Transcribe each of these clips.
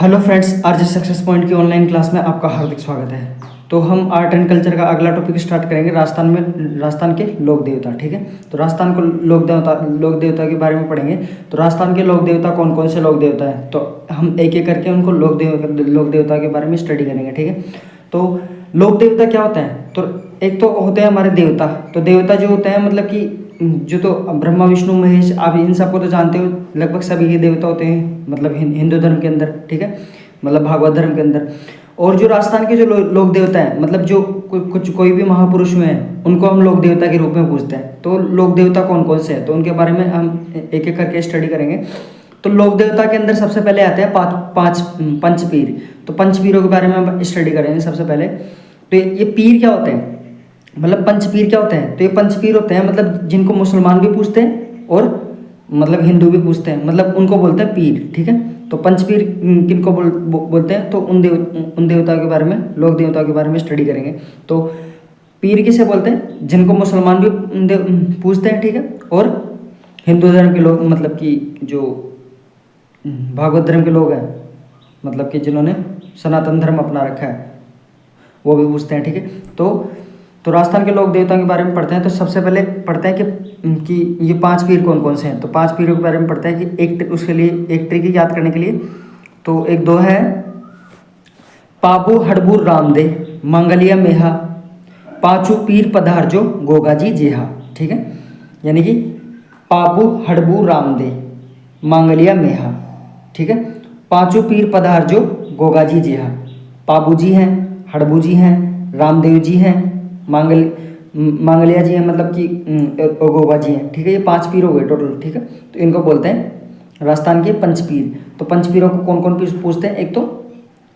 Hello friends, RJ success point की online class में आपका हार्दिक स्वागत है। तो हम आर्ट एंड कल्चर का अगला टॉपिक स्टार्ट करेंगे राजस्थान के लोक देवता। ठीक है, तो राजस्थान को लोक देवता के बारे में पढ़ेंगे। तो राजस्थान के लोक देवता कौन कौन से लोक देवता हैं, तो हम एक एक करके उनको लोक देवता के बारे में स्टडी करेंगे। ठीक है, तो लोक देवता क्या होता है? तो एक तो होते हैं हमारे देवता। तो देवता जो होते हैं मतलब कि जो तो ब्रह्मा विष्णु महेश, आप इन सबको तो जानते हो, लगभग सभी के देवता होते हैं मतलब हिंदू धर्म के अंदर। ठीक है, मतलब भागवत धर्म के अंदर। और जो राजस्थान के जो लोक देवता हैं, मतलब जो कोई भी महापुरुष हुए हैं, उनको हम लोक देवता के रूप में पूजते हैं। तो लोक देवता कौन कौन से हैं, तो उनके बारे में हम एक एक करके स्टडी करेंगे। तो लोक देवता के अंदर सबसे पहले आते हैं पांच पंचपीर। तो पंचपीरों के बारे में हम स्टडी करेंगे सबसे पहले। तो ये पीर क्या होते हैं, मतलब पंचपीर क्या होते हैं? तो ये पंचपीर होते हैं मतलब जिनको मुसलमान भी पूजते हैं और मतलब हिंदू भी पूजते हैं, मतलब उनको बोलते हैं पीर। ठीक है, तो पंचपीर किनको बोलते हैं, तो उन देवता के बारे में, लोक देवता के बारे में स्टडी करेंगे। तो पीर किसे बोलते हैं? जिनको मुसलमान भी पूजते हैं। ठीक है, और हिंदू धर्म के लोग, मतलब कि जो भागवत धर्म के लोग हैं, मतलब कि जिन्होंने सनातन धर्म अपना रखा है, वो भी पूजते हैं। ठीक है, तो राजस्थान के लोक देवताओं के बारे में पढ़ते हैं। तो सबसे पहले पढ़ते हैं कि ये पांच पीर कौन कौन से हैं। तो पांच पीरों के बारे में पढ़ते हैं कि उसके लिए एक ट्रिक याद करने के लिए। तो एक दो है पापू हड़बूर रामदे मंगलिया मेहा पांचू पीर पधारजो गोगाजी जेहा। ठीक है, यानी कि पापू हड़बू रामदे मंगलिया मेहा। ठीक है, पांचों पीर पधारजो गोगाजी जेहा। पाबू जी हैं, हड़बू जी हैं, रामदेव जी हैं, मांगलिया जी हैं, मतलब कि गोगा जी हैं। ठीक है, ये पांच पीर हो गए टोटल। ठीक है, तो इनको बोलते हैं राजस्थान के पंचपीर। तो पंचपीरों को कौन कौन पीर पूछते हैं? एक तो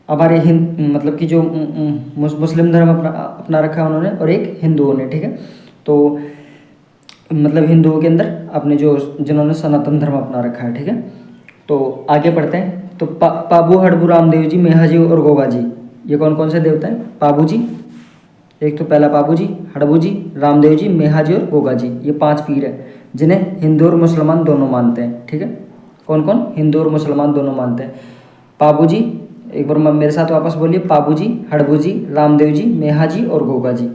हमारे मतलब कि जो मुस्लिम धर्म अपना रखा है उन्होंने, और एक हिंदुओं ने। ठीक है, तो मतलब हिंदुओं के अंदर अपने जिन्होंने सनातन धर्म अपना रखा है। ठीक है, तो आगे पढ़ते हैं। तो पाबू हड़बू रामदेव जी, मेहा जी और गोगा जी, ये कौन कौन से देवता हैं? पाबू जी, एक तो पहला पाबू जी, हड़बू जी, रामदेव जी, मेहा जी और गोगा जी, ये पांच पीर हैं जिन्हें हिंदू और मुसलमान दोनों मानते हैं। ठीक है, कौन कौन? हिंदू और मुसलमान दोनों मानते हैं। पाबू जी, एक बार मेरे साथ वापस बोलिए। पाबू जी, हड़बू जी, रामदेव जी, मेहा जी और गोगा जी।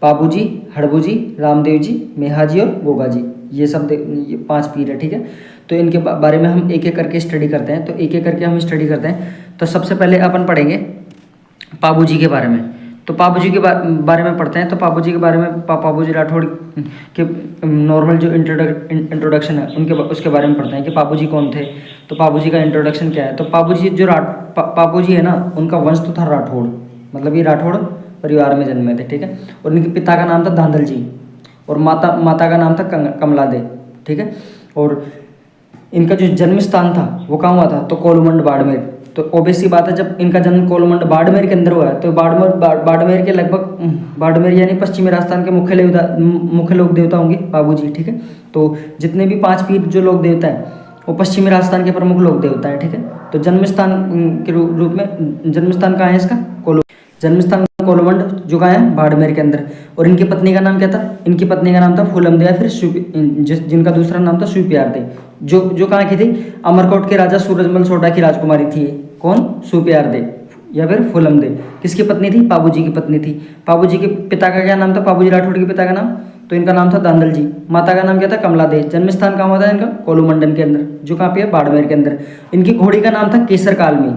पाबू जी, हड़बू जी, रामदेव जी, मेहा जी और गोगा जी, ये सब ये पांच पीर है। ठीक है, तो इनके बारे में हम एक एक करके स्टडी करते हैं। तो एक एक करके हम स्टडी करते हैं। तो सबसे पहले अपन पढ़ेंगे पाबू जी के बारे में। तो पाबू जी के बारे में पढ़ते हैं। तो पाबू जी के बारे में पाबू जी राठौड़ के नॉर्मल जो इंट्रोडक्शन है उसके बारे में पढ़ते हैं कि पाबू जी कौन थे। तो पाबू जी का इंट्रोडक्शन क्या है? तो पाबू जी जो पाबू जी है ना, उनका वंश तो था राठौड़, मतलब ये राठौड़ परिवार में जन्मे थे। ठीक है, और इनके पिता का नाम था धांधल जी और माता का नाम था कमला दे। ठीक है, और इनका जो जन्म स्थान था वो कहाँ हुआ था? तो कोलूमंड बाड़मेर। तो ओबियस सी बात है, जब इनका जन्म कोलूमंड बाड़मेर के अंदर हुआ है, तो बाड़मेर के लगभग बाड़मेर यानी पश्चिमी राजस्थान के मुख्य लोक देवता होंगे पाबू जी। ठीक है, तो जितने भी पांच पीर जो लोक देवता है वो पश्चिमी राजस्थान के प्रमुख लोक देवता है। ठीक है, तो जन्म स्थान के रूप में, जन्म स्थान कहाँ है इसका? जन्म स्थान कोलूमंड, जो कहाँ है? बाड़मेर के अंदर। और इनकी पत्नी का नाम क्या था? इनकी पत्नी का नाम था फूलमदे, या फिर जिनका दूसरा नाम था सुप्यारदे, जो कहाँ की थी? अमरकोट के राजा सूरजमल सोढ़ा की राजकुमारी थी। कौन? सुप्यारदे या फिर फूलमदे। किसकी पत्नी थी? पाबू जी की पत्नी थी। पाबू जी के पिता का क्या नाम था? पाबू जी राठौड़ के पिता का नाम, तो इनका नाम था धांधल जी। माता का नाम क्या था? कमला दे। जन्म स्थान कहाँ हुआ था इनका? कोलूमंडन के अंदर, जो कहाँ पे है? बाड़मेर के अंदर। इनकी घोड़ी का नाम था केसर कालमी।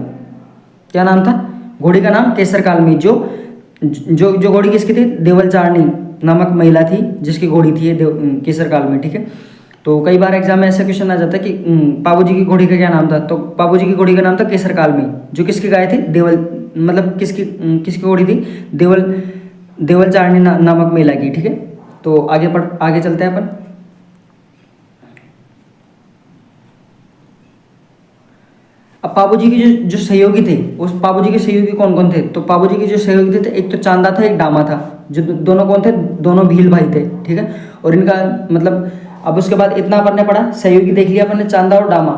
क्या नाम था? घोड़ी का नाम केसर कालमी। जो घोड़ी किसकी थी? देवल चारणी नामक महिला थी जिसकी घोड़ी थी केसर कालमी। ठीक है, तो कई बार एग्जाम में ऐसा क्वेश्चन आ जाता है कि पाबू जी की घोड़ी का क्या नाम था? तो पाबू जी की घोड़ी का नाम था केसर कालमी, जो किसकी गाय थी? देवल, मतलब किसकी घोड़ी थी? देवल चारणी नामक महिला की। ठीक है, तो आगे चलते हैं अपन। अब पाबू जी के जो सहयोगी थे, उस पाबू जी के सहयोगी कौन कौन थे? तो पाबू जी के जो सहयोगी थे, एक तो चांदा था, एक डामा था, जो दोनों कौन थे? दोनों भील भाई थे। ठीक है, और इनका मतलब अब उसके बाद इतना पढ़ने पड़ा, सहयोगी देख लिया अपन ने, चांदा और डामा,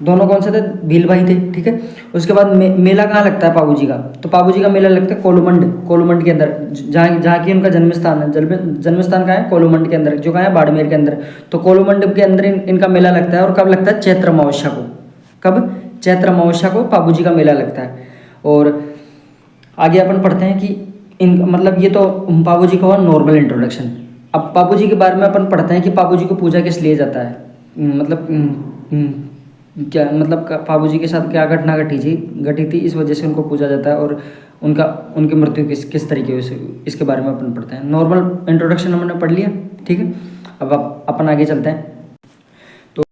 दोनों कौन से थे? भील भाई थे। ठीक है, उसके बाद मेला कहाँ लगता है पाबू जी का? तो पाबू जी का मेला लगता है कोलूमंड के अंदर, जहाँ की उनका जन्म स्थान है। जन्म स्थान कहाँ है? कोलूमंड के अंदर, जो कहाँ है? बाड़मेर के अंदर। तो कोलूमंड के अंदर इनका मेला लगता है, और कब लगता है? चैत्र अमावस्या को। कब? चैत्र अमावस्या को पाबू जी का मेला लगता है। और आगे अपन पढ़ते हैं कि इन मतलब ये तो पाबू जी का हुआ नॉर्मल इंट्रोडक्शन। अब पाबू जी के बारे में अपन पढ़ते हैं कि पाबू जी को पूजा किस लिए जाता है, मतलब क्या मतलब पाबू जी के साथ क्या घटना घटी थी इस वजह से उनको पूजा जाता है, और उनकी मृत्यु किस तरीके से, इसके बारे में अपन पढ़ते हैं। नॉर्मल इंट्रोडक्शन हमने पढ़ लिया, ठीक है। अब अपन आगे चलते हैं। तो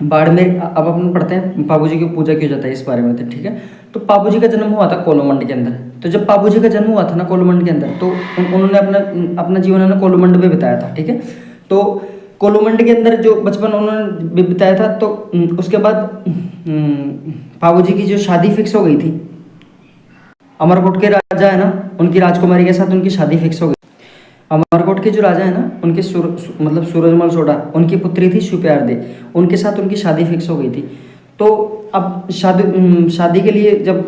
बाड़मेर अब अपन पढ़ते हैं पाबू जी की पूजा क्यों जाता है इस बारे में, ठीक है। तो पाबू जी का जन्म हुआ था कोलूमंड के अंदर। तो जब पाबू जी का जन्म हुआ था ना कोलूमंड के अंदर, तो उन्होंने अपना जीवन है ना कोलूमंड में बिताया था, ठीक है। तो कोलूमंड के अंदर जो बचपन उन्होंने बिताया था, तो उसके बाद पाबू जी की जो शादी फिक्स हो गई थी, अमरकोट के राजा है ना उनकी राजकुमारी के साथ उनकी शादी फिक्स हो गई। अमरकोट के जो राजा है ना उनके मतलब सूरजमल सोडा, उनकी पुत्री थी सुप्यारदे, उनके साथ उनकी शादी फिक्स हो गई थी। तो अब शादी के लिए जब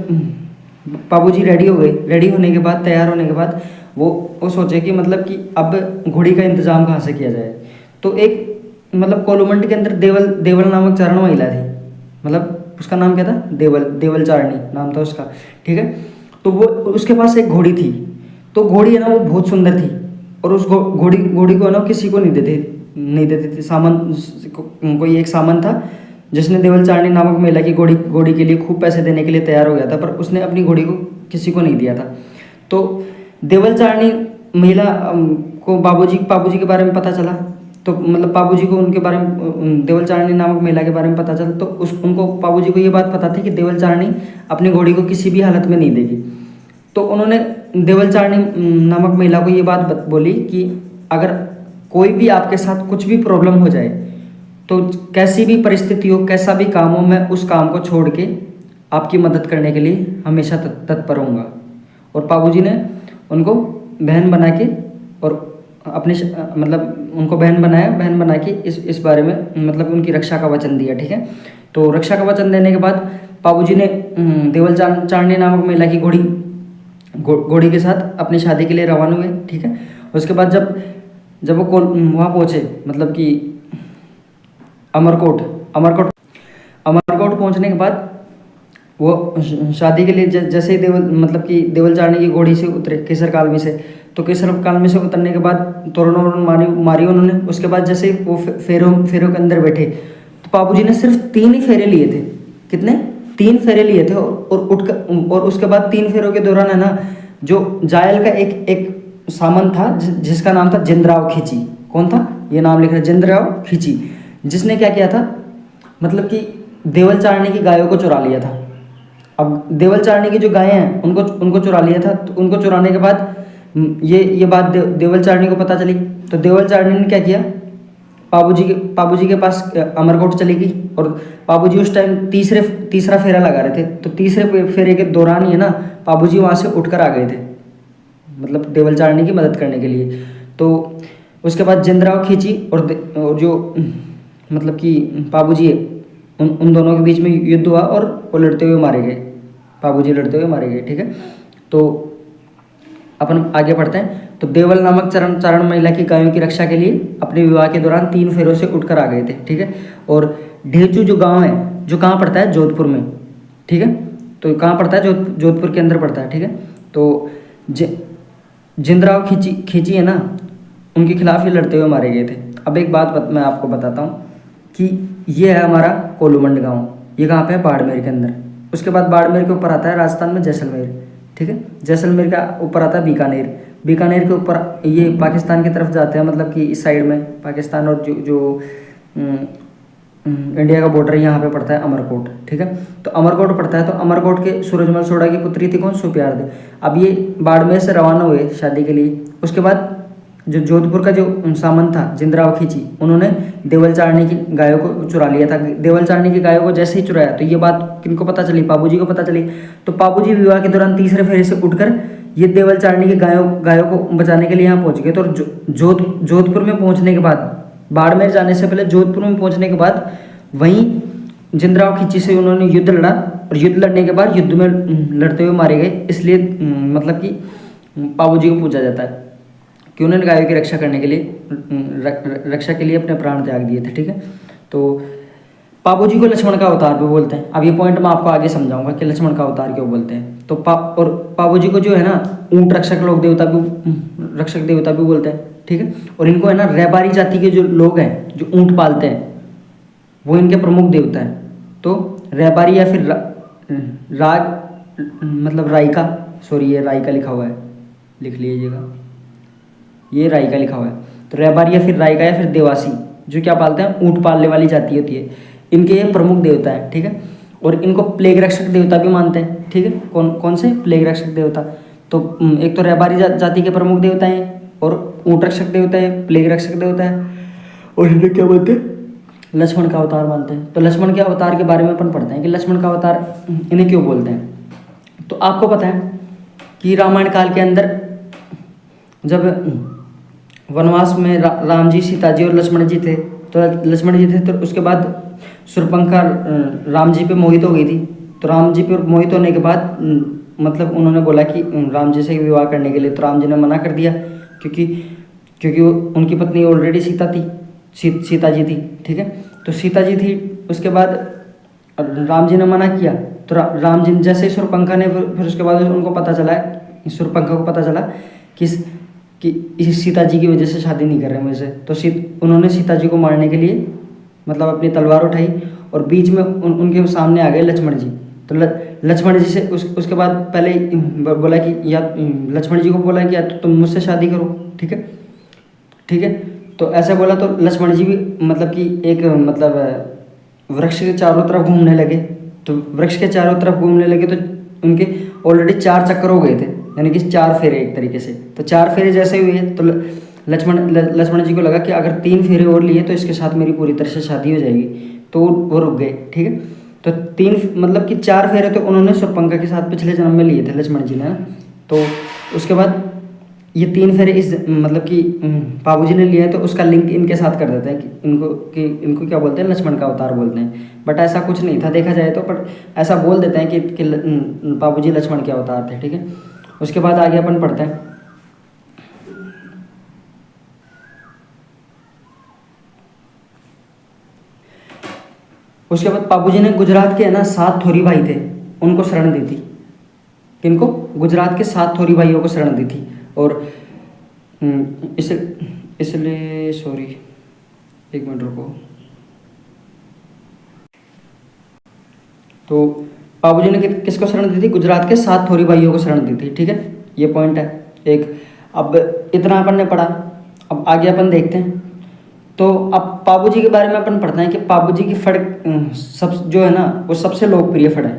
पाबू जी रेडी हो गए, रेडी होने के बाद, तैयार होने के बाद वो सोचे कि मतलब कि अब घोड़ी का इंतजाम कहाँ से किया जाए। तो एक मतलब कोलूमंड के अंदर देवल नामक चारण महिला थी, मतलब उसका नाम क्या था, देवल चारणी नाम था उसका, ठीक है। तो वो उसके पास एक घोड़ी थी। तो घोड़ी है ना वो बहुत सुंदर थी, और उस घोड़ी को है ना किसी को नहीं देते थे। सामन कोई एक सामन था जिसने देवल चारणी नामक महिला की घोड़ी के लिए खूब पैसे देने के लिए तैयार हो गया था, पर उसने अपनी घोड़ी को किसी को नहीं दिया था। तो देवल चारणी महिला को पाबू जी के बारे में पता चला। तो मतलब पाबू जी को उनके बारे में, देवल चारणी नामक महिला के बारे में पता चला। तो उनको पाबू जी को ये बात पता थी कि देवल चारणी अपनी घोड़ी को किसी भी हालत में नहीं देगी। तो उन्होंने देवल चारणी नामक महिला को ये बात बोली कि अगर कोई भी आपके साथ कुछ भी प्रॉब्लम हो जाए, तो कैसी भी परिस्थिति हो, कैसा भी काम हो, मैं उस काम को छोड़ के आपकी मदद करने के लिए हमेशा तत्पर रहूँगा। और पाबू जी ने उनको बहन बना के, और अपने मतलब उनको बहन बना के इस बारे में मतलब उनकी रक्षा का वचन दिया, ठीक है। तो रक्षा का वचन देने के बाद पाबू जी ने देवल चारणी नामक महिला की घोड़ी के साथ अपनी शादी के लिए रवाना हुए, ठीक है। उसके बाद जब वो वहाँ पहुँचे, मतलब कि अमरकोट पहुँचने के बाद वो शादी के लिए जैसे ही देवल चारणी की घोड़ी से उतरे केसर कालमी से, तो केसर कालमी से उतरने के बाद तोरण मारी उन्होंने। उसके बाद जैसे ही वो फेरों के अंदर बैठे, तो पाबू जी ने सिर्फ 3 ही फेरे लिए थे। कितने? 3 फेरे लिए थे। और उसके बाद 3 फेरों के दौरान है ना, जो जायल का एक सामंत था जिसका नाम था जिंद्राव खींची। कौन था? ये नाम लिख रहा है, जिंद्राव खींची। जिसने क्या किया था, मतलब कि देवल चारणी की गायों को चुरा लिया था। अब देवल चारणी की जो गायें हैं उनको चुरा लिया था। तो उनको चुराने के बाद ये बात देवल चारणी को पता चली। तो देवल चारणी ने क्या किया, पाबू जी के पास अमरकोट चली गई। और पाबू जी उस टाइम तीसरा फेरा लगा रहे थे। तो तीसरे फेरे के दौरान ही है ना पाबू जी वहाँ से उठकर आ गए थे, मतलब देवल चारणी की मदद करने के लिए। तो उसके बाद जिंद्राव खींची और जो मतलब कि पाबू जी उन दोनों के बीच में युद्ध हुआ और वो लड़ते हुए मारे गए, पाबू जी लड़ते हुए मारे गए, ठीक है। तो अपन आगे बढ़ते हैं। तो देवल नामक चारण महिला की गायों की रक्षा के लिए अपने विवाह के दौरान 3 फेरों से उठकर आ गए थे, ठीक है। और ढेचू जो गांव है, जो कहाँ पड़ता है, जोधपुर में, ठीक है। तो कहाँ पड़ता है, जोधपुर के अंदर पड़ता है, ठीक है। तो जिंद्राव खींची है ना, उनके खिलाफ ही लड़ते हुए मारे गए थे। अब एक बात मैं आपको बताता हूँ कि ये है हमारा कोलूमंड गाँव। ये कहाँ पे है, बाड़मेर के अंदर। उसके बाद बाड़मेर के ऊपर आता है राजस्थान में जैसलमेर, ठीक है। जैसलमेर का ऊपर आता है बीकानेर के ऊपर ये पाकिस्तान की तरफ जाते हैं, मतलब कि इस साइड में पाकिस्तान, और जो इंडिया का बॉर्डर यहाँ पे पड़ता है अमरकोट, ठीक है। तो अमरकोट पड़ता है। तो अमरकोट के सूरजमल सोडा की पुत्री थी कौन, सुप्यारदे। अब ये बाड़मेर से रवाना हुए शादी के लिए। उसके बाद जो जोधपुर का जो सामंत था जिंद्राव खींची, उन्होंने देवल चारणी की गायों को चुरा लिया था। देवल चारणी की गायों को जैसे ही चुराया, तो ये बात किनको पता चली, पाबू जी को पता चली। तो पाबू जी विवाह के दौरान तीसरे फेरे से उठकर ये देवल चारणी की गायों को बचाने के लिए यहाँ पहुँच गए। तो जोधपुर में पहुँचने के बाद, बाड़मेर जाने से पहले जोधपुर में पहुँचने के बाद वहीं जिंद्राव खींची से उन्होंने युद्ध लड़ा। और युद्ध लड़ने के बाद युद्ध में लड़ते हुए मारे गए। इसलिए मतलब कि पाबू जी को पूजा जाता है कि उन्होंने गायों की रक्षा करने के लिए, रक्षा के लिए अपने प्राण त्याग दिए थे, ठीक है। तो पाबू जी को लक्ष्मण का अवतार भी बोलते हैं। अब ये पॉइंट मैं आपको आगे समझाऊंगा कि लक्ष्मण का अवतार क्यों बोलते हैं। तो और पाबू जी को जो है ना ऊंट रक्षक लोग देवता भी रक्षक देवता भी बोलते हैं, ठीक है। और इनको है ना रैबारी जाति के जो लोग हैं जो ऊंट पालते हैं वो इनके प्रमुख देवता हैं। तो रैबारी या फिर राग मतलब राइका, सॉरी ये राइका लिखा हुआ है, लिख लीजिएगा, ये राइका लिखा हुआ है। तो रैबारी या फिर राइका या फिर देवासी जो क्या पालते हैं, ऊंट पालने वाली जाति होती है, इनके ये प्रमुख देवता हैं, ठीक है। और इनको प्लेग रक्षक देवता भी मानते हैं, ठीक है। कौन कौन से प्लेग रक्षक देवता, तो एक तो रैबारी जाति के प्रमुख देवता हैं और ऊंट रक्षक देवता है, प्लेग रक्षक देवता है, और इन्हें क्या बोलते हैं, लक्ष्मण का अवतार मानते हैं। तो लक्ष्मण के अवतार के बारे में अपन पढ़ते हैं कि लक्ष्मण का अवतार इन्हें क्यों बोलते हैं। तो आपको पता है कि रामायण काल के अंदर जब वनवास में राम जी, सीता जी और लक्ष्मण जी थे, तो उसके बाद शूर्पणखा राम जी पे मोहित हो गई थी। तो राम जी पे मोहित होने के बाद मतलब उन्होंने बोला कि राम जी से विवाह करने के लिए, तो राम जी ने मना कर दिया क्योंकि उनकी पत्नी ऑलरेडी सीता जी थी, ठीक है। तो सीता जी थी, उसके बाद राम जी ने मना किया। तो राम जी जैसे ही शूर्पणखा ने फिर उसके बाद उनको पता चला, शूर्पणखा को पता चला कि इस सीता जी की वजह से शादी नहीं कर रहे मुझसे, तो उन्होंने सीता जी को मारने के लिए मतलब अपनी तलवार उठाई और बीच में उनके सामने आ गए लक्ष्मण जी। तो लक्ष्मण जी से उसके बाद पहले बोला कि या लक्ष्मण जी को बोला कि या तो तुम मुझसे शादी करो, ठीक है, ठीक है। तो ऐसा बोला तो लक्ष्मण जी भी मतलब कि एक मतलब वृक्ष के चारों तरफ घूमने लगे। तो वृक्ष के चारों तरफ घूमने लगे तो उनके ऑलरेडी 4 चक्कर हो गए थे, यानी कि 4 फेरे एक तरीके से। तो 4 फेरे जैसे हुए तो लक्ष्मण जी को लगा कि अगर 3 फेरे और लिए तो इसके साथ मेरी पूरी तरह से शादी हो जाएगी, तो वो रुक गए, ठीक है। तो 3 मतलब कि 4 फेरे तो उन्होंने शूर्पणखा के साथ पिछले जन्म में लिए थे लक्ष्मण जी ने, तो उसके बाद ये 3 फेरे इस मतलब कि पाबू जी ने लिए हैं, तो उसका लिंक इनके साथ कर देते हैं कि इनको क्या बोलते हैं, लक्ष्मण का अवतार बोलते हैं। बट ऐसा कुछ नहीं था देखा जाए तो, बट ऐसा बोल देते हैं कि पाबू जी लक्ष्मण के अवतार थे, ठीक है। उसके बाद आगे अपन पढ़ते हैं। उसके बाद पाबू जी ने गुजरात के है ना 7 थोरी भाई थे, उनको शरण दी थी। किनको? गुजरात के 7 थोरी भाइयों को शरण दी थी। और इसलिए सॉरी, एक मिनट रुको। तो पाबू जी ने किसको शरण दी थी? गुजरात के 7 थोरी भाइयों को शरण दी थी, ठीक है। ये पॉइंट है एक। अब इतना अपन ने पढ़ा, अब आगे अपन देखते हैं। तो अब पाबू जी के बारे में अपन पढ़ते हैं कि पाबू जी की फड़ सब जो है ना वो सबसे लोकप्रिय फड़ है।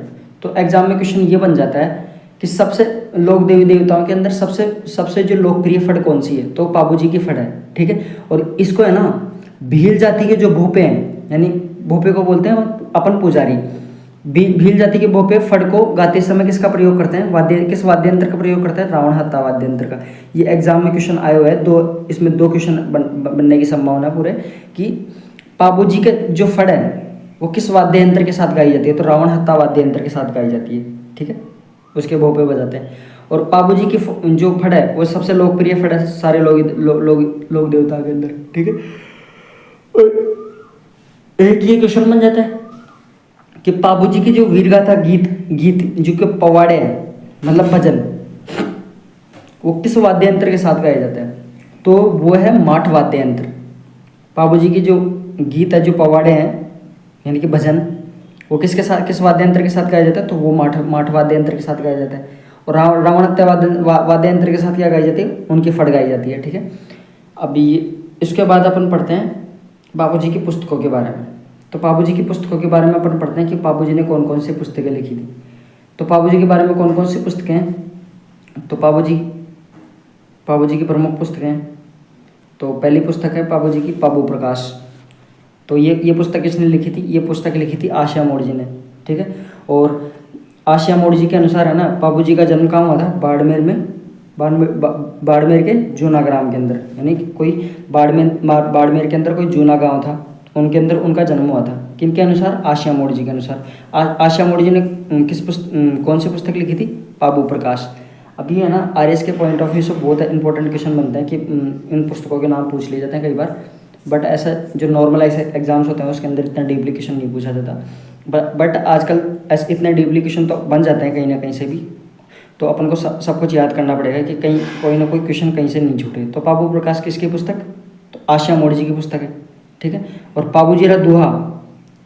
तो एग्जाम में क्वेश्चन ये बन जाता है कि सबसे लोक देवी देवताओं के अंदर सबसे जो लोकप्रिय फड़ कौन सी है, तो पाबू जी की फड़ है, ठीक है। और इसको है ना भील जाति के जो भोपे हैं, यानी भोपे को बोलते हैं अपन पुजारी, भील जाति के भोपे फड़ को गाते समय किसका प्रयोग करते हैं, किस वाद्य यंत्र का प्रयोग करते हैं? रावण हत्ता वाद्य यंत्र का। ये एग्जाम में क्वेश्चन आए हुए हैं, इसमें 2 क्वेश्चन बनने की संभावना है पूरे, कि पाबू जी के जो फड़ है वो किस वाद्य यंत्र के साथ गाई जाती है, तो रावण हत्ता वाद्य यंत्र के साथ गाई जाती है, ठीक है। उसके भोपे बजाते हैं। और पाबू जी की जो फड़ है वो सबसे लोकप्रिय फड़ है सारे लोक देवता के अंदर, ठीक है। एक ये क्वेश्चन बन जाता है कि पाबू जी की जो वीरगाथा गीत जो कि पवाड़े हैं मतलब भजन, वो किस वाद्य यंत्र के साथ गाया जाता है, तो वो है माठ वाद्य यंत्र। पाबू जी की जो गीत है, जो पवाड़े हैं यानी कि भजन, वो किस वाद्य यंत्र के साथ गाया जाता है, तो वो माठ वाद्य यंत्र के साथ गाया जाता है। और रावण हत्या वाद्य यंत्र के साथ क्या गाई जाती है, उनकी फड़ गाई जाती है, ठीक है। अभी इसके बाद अपन पढ़ते हैं पाबू जी की पुस्तकों के बारे में। तो पाबू जी की पुस्तकों के बारे में अपन पढ़ते हैं कि पाबू जी ने कौन कौन सी पुस्तकें लिखी थी। तो पाबू जी के बारे में कौन कौन सी पुस्तकें हैं, तो पाबू जी की प्रमुख पुस्तकें हैं। तो पहली पुस्तक है पाबू जी की पाबू प्रकाश। तो ये पुस्तक किसने लिखी थी? ये पुस्तक लिखी थी आशिया मोड़ जी ने, ठीक है। और आशिया मोड़ जी के अनुसार है ना पाबू जी का जन्म कहाँ हुआ था? बाड़मेर के जूना ग्राम के अंदर, यानी कि कोई बाड़मेर के अंदर कोई जूना गांव था, उनके अंदर उनका जन्म हुआ था। किनके अनुसार? आशिया मोड़ जी के अनुसार। आशिया मोड़ जी ने कौन सी पुस्तक लिखी थी? पाबू प्रकाश। अभी है ना आरएस के पॉइंट ऑफ व्यू से बहुत इंपॉर्टेंट क्वेश्चन बनता है कि इन पुस्तकों के नाम पूछ लिए जाते हैं कई बार। बट ऐसा जो नॉर्मल ऐसे एग्जाम्स होते हैं उसके अंदर इतना डीपली क्वेश्चन नहीं पूछा जाता। बट आजकल ऐसे इतने डीपली क्वेश्चन तो बन जाते हैं कहीं ना कहीं से भी, तो अपन को सब कुछ याद करना पड़ेगा कि कहीं कोई ना कोई क्वेश्चन कहीं से नहीं छूटे। तो पाबू प्रकाश किसकी पुस्तक, तो आशिया मोड़ जी की पुस्तक है, ठीक है। और पाबूजीरा दुहा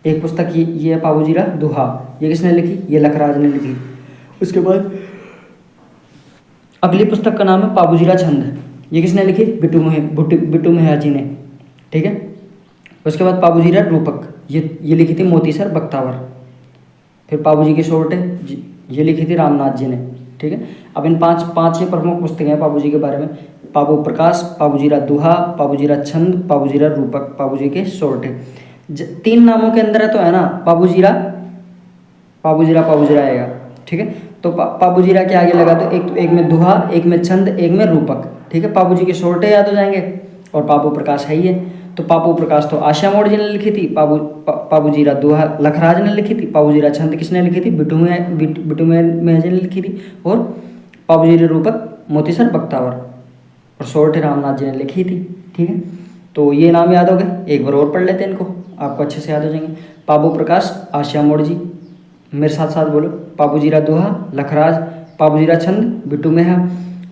एक पुस्तक, ये है पाबूजीरा दुहा, ये किसने लिखी, ये लखराज ने लिखी। उसके बाद अगली पुस्तक का नाम है पाबूजीरा छंद, ये किसने लिखी, बिट्टू मेहरा जी ने, ठीक है। उसके बाद पाबूजीरा रूपक, ये लिखी थी मोतीसर बख्तावर। फिर पाबूजी की सोरठे, ये लिखी थी रामनाथ जी ने, ठीक है। अब इन पांच ये प्रमुख पुस्तकें हैं पाबूजी के बारे में, पाबू प्रकाश, पाबूजीरा दुहा, पाबूजीरा छंद, पाबूजीरा रूपक, पाबूजी के सोरठे। 3 नामों के अंदर है तो है ना पाबूजीरा आएगा, ठीक है। तो पाबूजीरा के आगे लगा तो एक में दुहा, एक में छंद, एक में रूपक, ठीक है। पाबूजी के सोरठे याद हो जाएंगे, और पाबू प्रकाश है ही है। तो पाबू प्रकाश तो आशिया मोड़ जी ने लिखी थी, पाबूजीरा दुहा लखराज ने लिखी थी, पाबूजीरा छंद किसने लिखी थी, बिट्टू मेहरा जी ने लिखी थी, और पाबूजीरा रूपक मोतीसर बख्तावर, और सोरठे रामनाथ जी ने लिखी थी, ठीक है। तो ये नाम याद हो गए, एक बार और पढ़ लेते हैं इनको, आपको अच्छे से याद हो जाएंगे। पाबू प्रकाश, आशिया मोड़ जी, मेरे साथ साथ बोलो, पाबूजीरा दुहा लखराज, पाबूजीरा छंद बिट्टू मेहरा,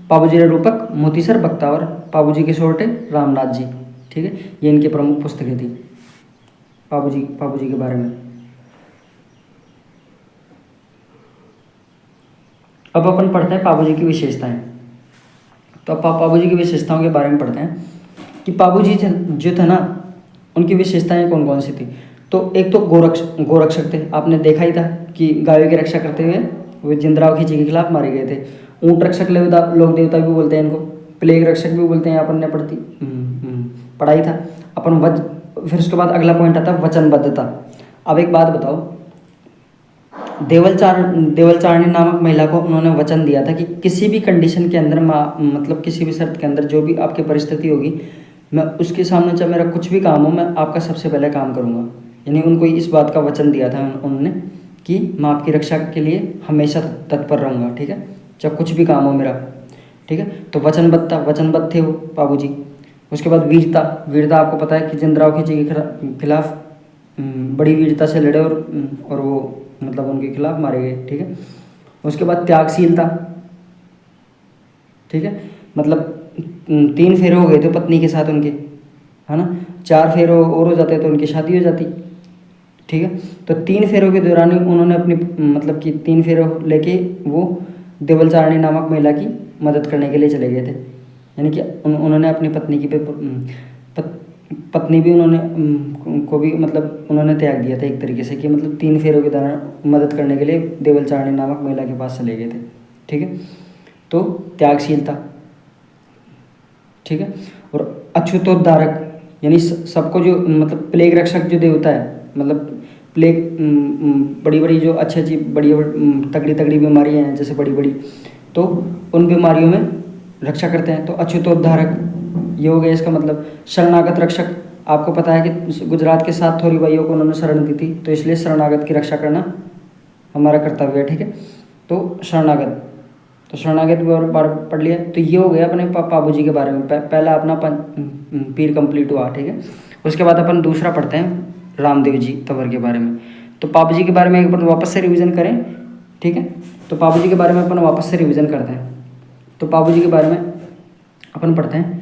पाबूजीरा रूपक मोतीसर बख्तावर, पाबूजी के सोरठे रामनाथ जी, ठीक है। ये इनकी प्रमुख पुस्तकें थी पाबूजी के बारे में। अब अपन पढ़ते हैं पाबूजी की विशेषताएं। तो अब पाबूजी की विशेषताओं के बारे में पढ़ते हैं कि पाबूजी जो थे ना, उनकी विशेषताएं कौन कौन सी थी। तो एक तो गोरक्षक थे, आपने देखा ही था कि गायों की रक्षा करते हुए वो जिंदराव खिची के खिलाफ मारे गए थे। ऊँट रक्षक लोक देवता भी बोलते हैं इनको, प्लेग रक्षक भी बोलते हैं, अपन ने पढ़ाई था अपन। फिर उसके बाद अगला पॉइंट आता है वचनबद्धता। अब एक बात बताओ, देवलचारणी नामक महिला को उन्होंने वचन दिया था कि किसी भी कंडीशन के अंदर, मतलब किसी भी शर्त के अंदर, जो भी आपकी परिस्थिति होगी, मैं उसके सामने चाहे मेरा कुछ भी काम हो, मैं आपका सबसे पहले काम करूँगा। यानी उनको इस बात का वचन दिया था उन्होंने कि मैं आपकी रक्षा के लिए हमेशा तत्पर रहूँगा, ठीक है, चाहे कुछ भी काम हो मेरा, ठीक है। तो वचनबद्ध थे वो पाबूजी। उसके बाद वीरता आपको पता है कि जिंदराव खिची के खिलाफ बड़ी वीरता से लड़े, और वो मतलब उनके खिलाफ मारे गए, ठीक है। उसके बाद त्यागशीलता, ठीक है, मतलब 3 फेरे हो गए थे पत्नी के साथ उनके, है ना, 4 फेरे और हो जाते तो उनकी शादी हो जाती, ठीक है। तो 3 फेरों के दौरान ही उन्होंने अपनी मतलब कि 3 फेरे लेके वो देवलचारणी नामक महिला की मदद करने के लिए चले गए थे। यानी कि उन्होंने अपनी पत्नी की पत्नी भी उन्होंने को भी मतलब उन्होंने त्याग दिया था एक तरीके से, कि मतलब 3 फेरों के दौरान मदद करने के लिए देवलचारणी नामक महिला के पास चले गए थे, ठीक है। तो त्यागशीलता, ठीक है। और अछूतोद्धारक, यानी सबको जो मतलब प्लेग रक्षक जो देवता है, मतलब प्लेग बड़ी बड़ी जो अच्छी बड़ी तगड़ी बीमारियाँ हैं जैसे बड़ी, तो उन बीमारियों में रक्षा करते हैं। तो अछूतोद्धारक ये हो गया इसका मतलब। शरणागत रक्षक, आपको पता है कि गुजरात के 7 थोरी भाइयों को उन्होंने शरण दी थी, तो इसलिए शरणागत की रक्षा करना हमारा कर्तव्य है, ठीक है। तो शरणागत बार पढ़ लिया। तो ये हो गया अपने पाबूजी के बारे में, पहला अपना पीर कंप्लीट हुआ, ठीक है। उसके बाद अपन दूसरा पढ़ते हैं रामदेव जी तंवर के बारे में। तो पाबूजी के बारे में एक बार वापस से रिवीजन करें, ठीक है। तो पाबूजी के बारे में अपन वापस से रिवीजन करते हैं। तो पाबूजी के बारे में अपन पढ़ते हैं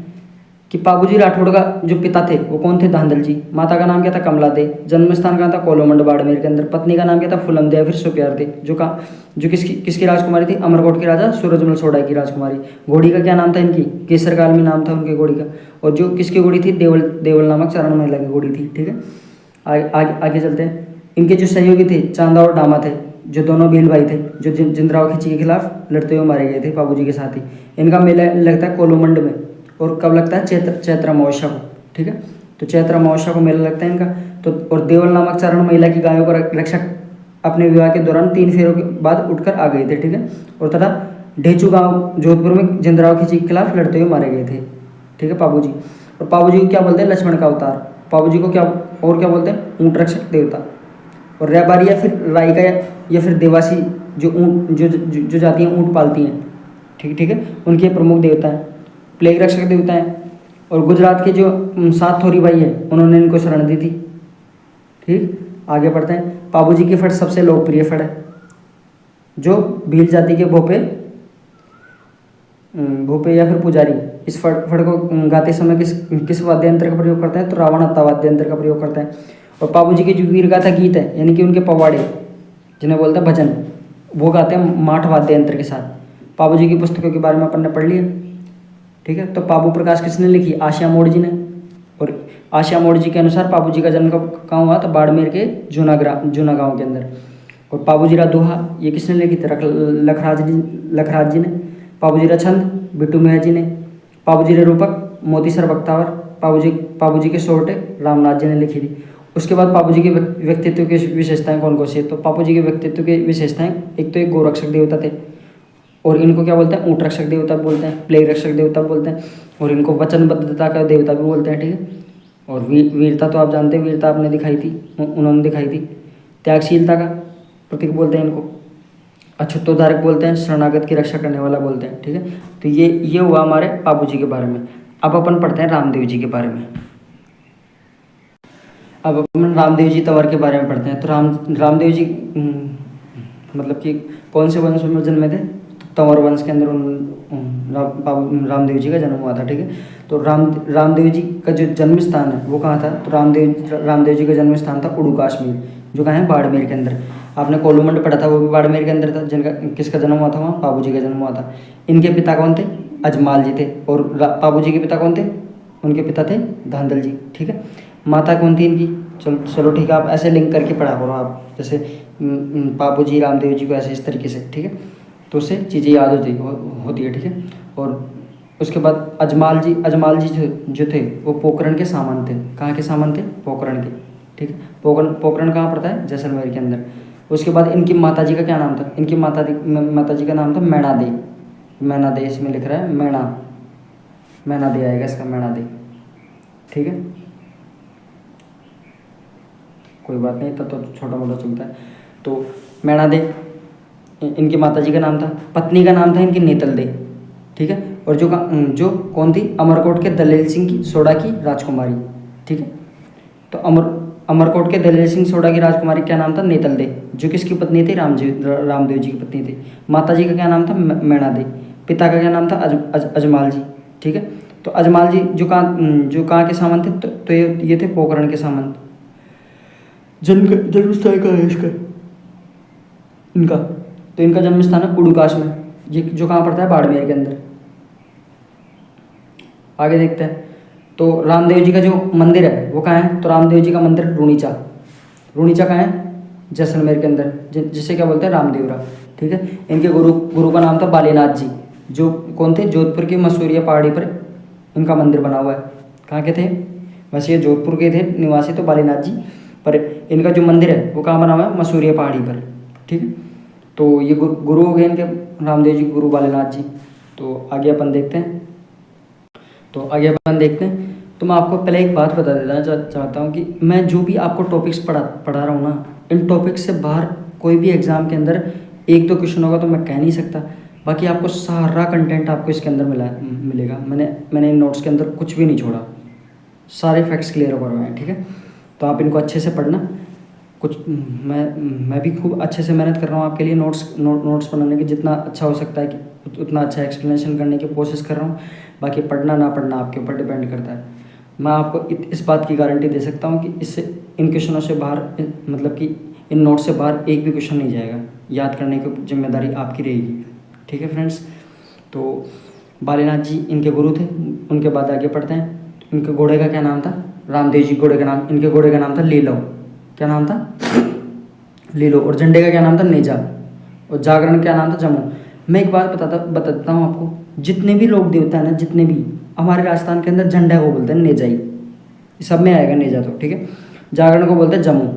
कि पाबूजी राठौड़ का जो पिता थे वो कौन थे, धांधल जी। माता का नाम क्या था, कमला दे। जन्म स्थान कहाँ था, कोलोमंड बाड़मेर के अंदर। पत्नी का नाम क्या था, फुलम दे, फिर सुप्यार थे। जो किसकी राजकुमारी थी, अमरकोट के राजा सूरजमल सोडाई की राजकुमारी। घोड़ी का क्या नाम था इनकी, केसर काल में नाम था उनके घोड़ी का। और जो किसकी घोड़ी थी, देवल नामक चारण महिला की घोड़ी थी, ठीक है। आगे चलते हैं। इनके जो सहयोगी थे चांदा और डामा थे, जो दोनों भील भाई थे, जो जिंदराव खिची के खिलाफ लड़ते हुए मारे गए थे पाबूजी के साथ ही। इनका मेला लगता है कोलोमंड में, और कब लगता है, चैत्र अमावस्या को, ठीक है। तो चैत्र अमावस्या को मेला लगता है इनका। तो और देवल नामक चारण महिला की गायों का रक्षक अपने विवाह के दौरान 3 फेरों के बाद उठकर आ गए थे, ठीक है। और तथा ढेचू गांव जोधपुर में जिंदराव खिची के खिलाफ लड़ते हुए मारे गए थे, ठीक है, पाबूजी। और पाबूजी को क्या बोलते हैं, लक्ष्मण का अवतार। पाबूजी को क्या बोलते हैं, ऊँट रक्षक देवता। और रैबारी या फिर रायका या फिर देवासी जो ऊँट जो जाती हैं ऊँट पालती हैं, ठीक है, उनके प्रमुख देवता हैं। प्लेग रक्षक देवता हैं, और गुजरात के जो 7 थोरी भाई है उन्होंने इनको शरण दी थी। ठीक, आगे बढ़ते हैं। पाबूजी की फट सबसे लोकप्रिय फट है, जो भील जाति के भोपे या फिर पुजारी इस फट को गाते समय किस किस वाद्य यंत्र का प्रयोग करते हैं, तो रावण हत्ता वाद्य यंत्र का प्रयोग करते हैं। और पाबूजी के जो वीर गाथा गीत है यानी कि उनके पवाड़े जिन्हें बोलते हैं भजन, वो गाते हैं माठ वाद्य यंत्र के साथ। पाबूजी की पुस्तकों के बारे में अपन ने पढ़ लिया। ठीक है, तो पाबू प्रकाश किसने लिखी? आशिया मोड़ जी ने। और आशिया मोड़ जी के अनुसार पाबूजी का जन्म कहाँ हुआ? तो बाड़मेर के जूना गाँव के अंदर। और पाबूजीरा दोहा ये किसने लिखी थी? लखराज जी ने। पाबूजीरा छंद बिट्टू मियाँ जी ने। पाबूजीरा रूपक मोतीसर बख्तावर पाबूजी के सोरठे रामनाथ जी ने लिखी थी। उसके बाद पाबूजी के व्यक्तित्व की विशेषताएं कौन कौन सी है? तो पाबूजी के व्यक्तित्व की विशेषताएं, एक तो एक गोरक्षक देवता थे, और इनको क्या बोलते हैं? ऊँट रक्षक देवता बोलते हैं, प्लेग रक्षक देवता बोलते हैं, और इनको वचनबद्धता का देवता भी बोलते हैं। ठीक है, और वीरता तो आप जानते हैं, वीरता आपने दिखाई थी, उन्होंने दिखाई थी। त्यागशीलता का प्रतीक बोलते हैं इनको। अछूतोद्धारक बोलते हैं, शरणागत की रक्षा करने वाला बोलते हैं। ठीक है, तो ये हुआ हमारे पाबूजी के बारे में। अब अपन पढ़ते हैं रामदेव जी के बारे में। अब अपन रामदेव जी तंवर के बारे में पढ़ते हैं। तो रामदेव जी मतलब कि कौन से वंश में जन्मे थे? तंवर वंश के अंदर रामदेव जी का जन्म हुआ था। ठीक है, तो रामदेव जी का जो जन्म स्थान है वो कहाँ था? तो रामदेव जी का जन्म स्थान था उड़ू कश्मीर, जो कहाँ है? बाड़मेर के अंदर। आपने कोलूमंड पढ़ा था, वो भी बाड़मेर के अंदर था। जिनका किसका जन्म हुआ था वहाँ? पाबूजी का जन्म हुआ था। इनके पिता कौन थे? अजमाल जी थे। और पाबूजी के पिता कौन थे? उनके पिता थे धांधल जी। ठीक है, माता कौन थी इनकी? चलो ठीक है, आप ऐसे लिंक करके पढ़ा करो आप, जैसे पाबूजी रामदेव जी को ऐसे इस तरीके से। ठीक है, तो उससे चीज़ें याद होती है। ठीक है, और उसके बाद अजमाल जी जो थे वो पोखरण के सामान थे। कहाँ के सामान थे? पोखरण के। ठीक है, पोखरण कहाँ पड़ता है? जैसलमेर के अंदर। उसके बाद इनकी माता जी का क्या नाम था? इनकी माता जी का नाम था मैना दे इसमें लिख रहा है मैना दे आएगा इसका, मैना दे। ठीक है, कोई बात नहीं, तब तो छोटा मोटा चलता है। तो मैना दे इनकी माता जी का नाम था। पत्नी का नाम था इनकी नेतल दे। ठीक है, और जो कौन थी? अमरकोट के दलेल सिंह की सोडा की राजकुमारी। ठीक है, तो अमरकोट के दलेल सिंह सोडा की राजकुमारी क्या नाम था? नेतल दे, जो किसकी पत्नी थी? रामदेव जी की पत्नी थी। माता जी का क्या नाम था? मैना दे। पिता का क्या नाम था? अजमाल जी। ठीक है, तो अजमाल जी जो कहाँ के सामंत थे? तो ये थे पोखरण के सामंत। जन्म स्थान कहाँ है इसका? इनका तो इनका जन्म स्थान है उड़ूकाश में, जो कहाँ पड़ता है? बाड़मेर के अंदर। आगे देखते हैं। तो रामदेव जी का जो मंदिर है वो कहाँ है? तो रामदेव जी का मंदिर रूणीचा कहाँ है? जैसलमेर के अंदर, जिसे क्या बोलते हैं? रामदेवरा। ठीक है, इनके गुरु का नाम था बालीनाथ जी, जो कौन थे? जोधपुर की मसूरिया पहाड़ी पर इनका मंदिर बना हुआ है। कहाँ के थे? वैसे ये जोधपुर के थे निवासी तो बालीनाथ जी, पर इनका जो मंदिर है वो कहाँ बना हुआ है? मसूरिया पहाड़ी पर। ठीक है, तो ये गुरु हो गए इनके, रामदेव जी गुरु बालीनाथ जी। तो आगे अपन देखते हैं। तो मैं आपको पहले एक बात बता देना चाहता हूँ कि मैं जो भी आपको टॉपिक्स पढ़ा रहा हूँ ना, इन टॉपिक्स से बाहर कोई भी एग्ज़ाम के अंदर 1-2 क्वेश्चन होगा तो मैं कह नहीं सकता। बाकी आपको सारा कंटेंट आपको इसके अंदर मिलेगा। मैंने इन नोट्स के अंदर कुछ भी नहीं छोड़ा, सारे फैक्ट्स क्लियर हो रहे हैं। ठीक है, तो आप इनको अच्छे से पढ़ना। मैं भी खूब अच्छे से मेहनत कर रहा हूँ आपके लिए नोट्स बनाने की, जितना अच्छा हो सकता है कि उतना अच्छा एक्सप्लेनेशन करने की कोशिश कर रहा हूँ। बाकी पढ़ना ना पढ़ना आपके ऊपर डिपेंड करता है। मैं आपको इस बात की गारंटी दे सकता हूँ कि इससे इन क्वेश्चनों से बाहर, मतलब कि इन नोट्स से बाहर एक भी क्वेश्चन नहीं जाएगा। याद करने की जिम्मेदारी आपकी रहेगी। ठीक है फ्रेंड्स, तो बालीनाथ जी इनके गुरु थे। उनके बाद आगे पढ़ते हैं। इनके घोड़े का क्या नाम था? रामदेव जी इनके घोड़े का नाम था लीलो। क्या नाम था? लीलो। और झंडे का क्या नाम था? नेजा। और जागरण क्या नाम था? जमू। मैं एक बात बताता हूँ आपको, जितने भी लोक देवता है ना, जितने भी हमारे राजस्थान के अंदर झंडा को बोलते हैं नेजाई, सब में आएगा नेजा तो। ठीक है, जागरण को बोलते हैं जमू।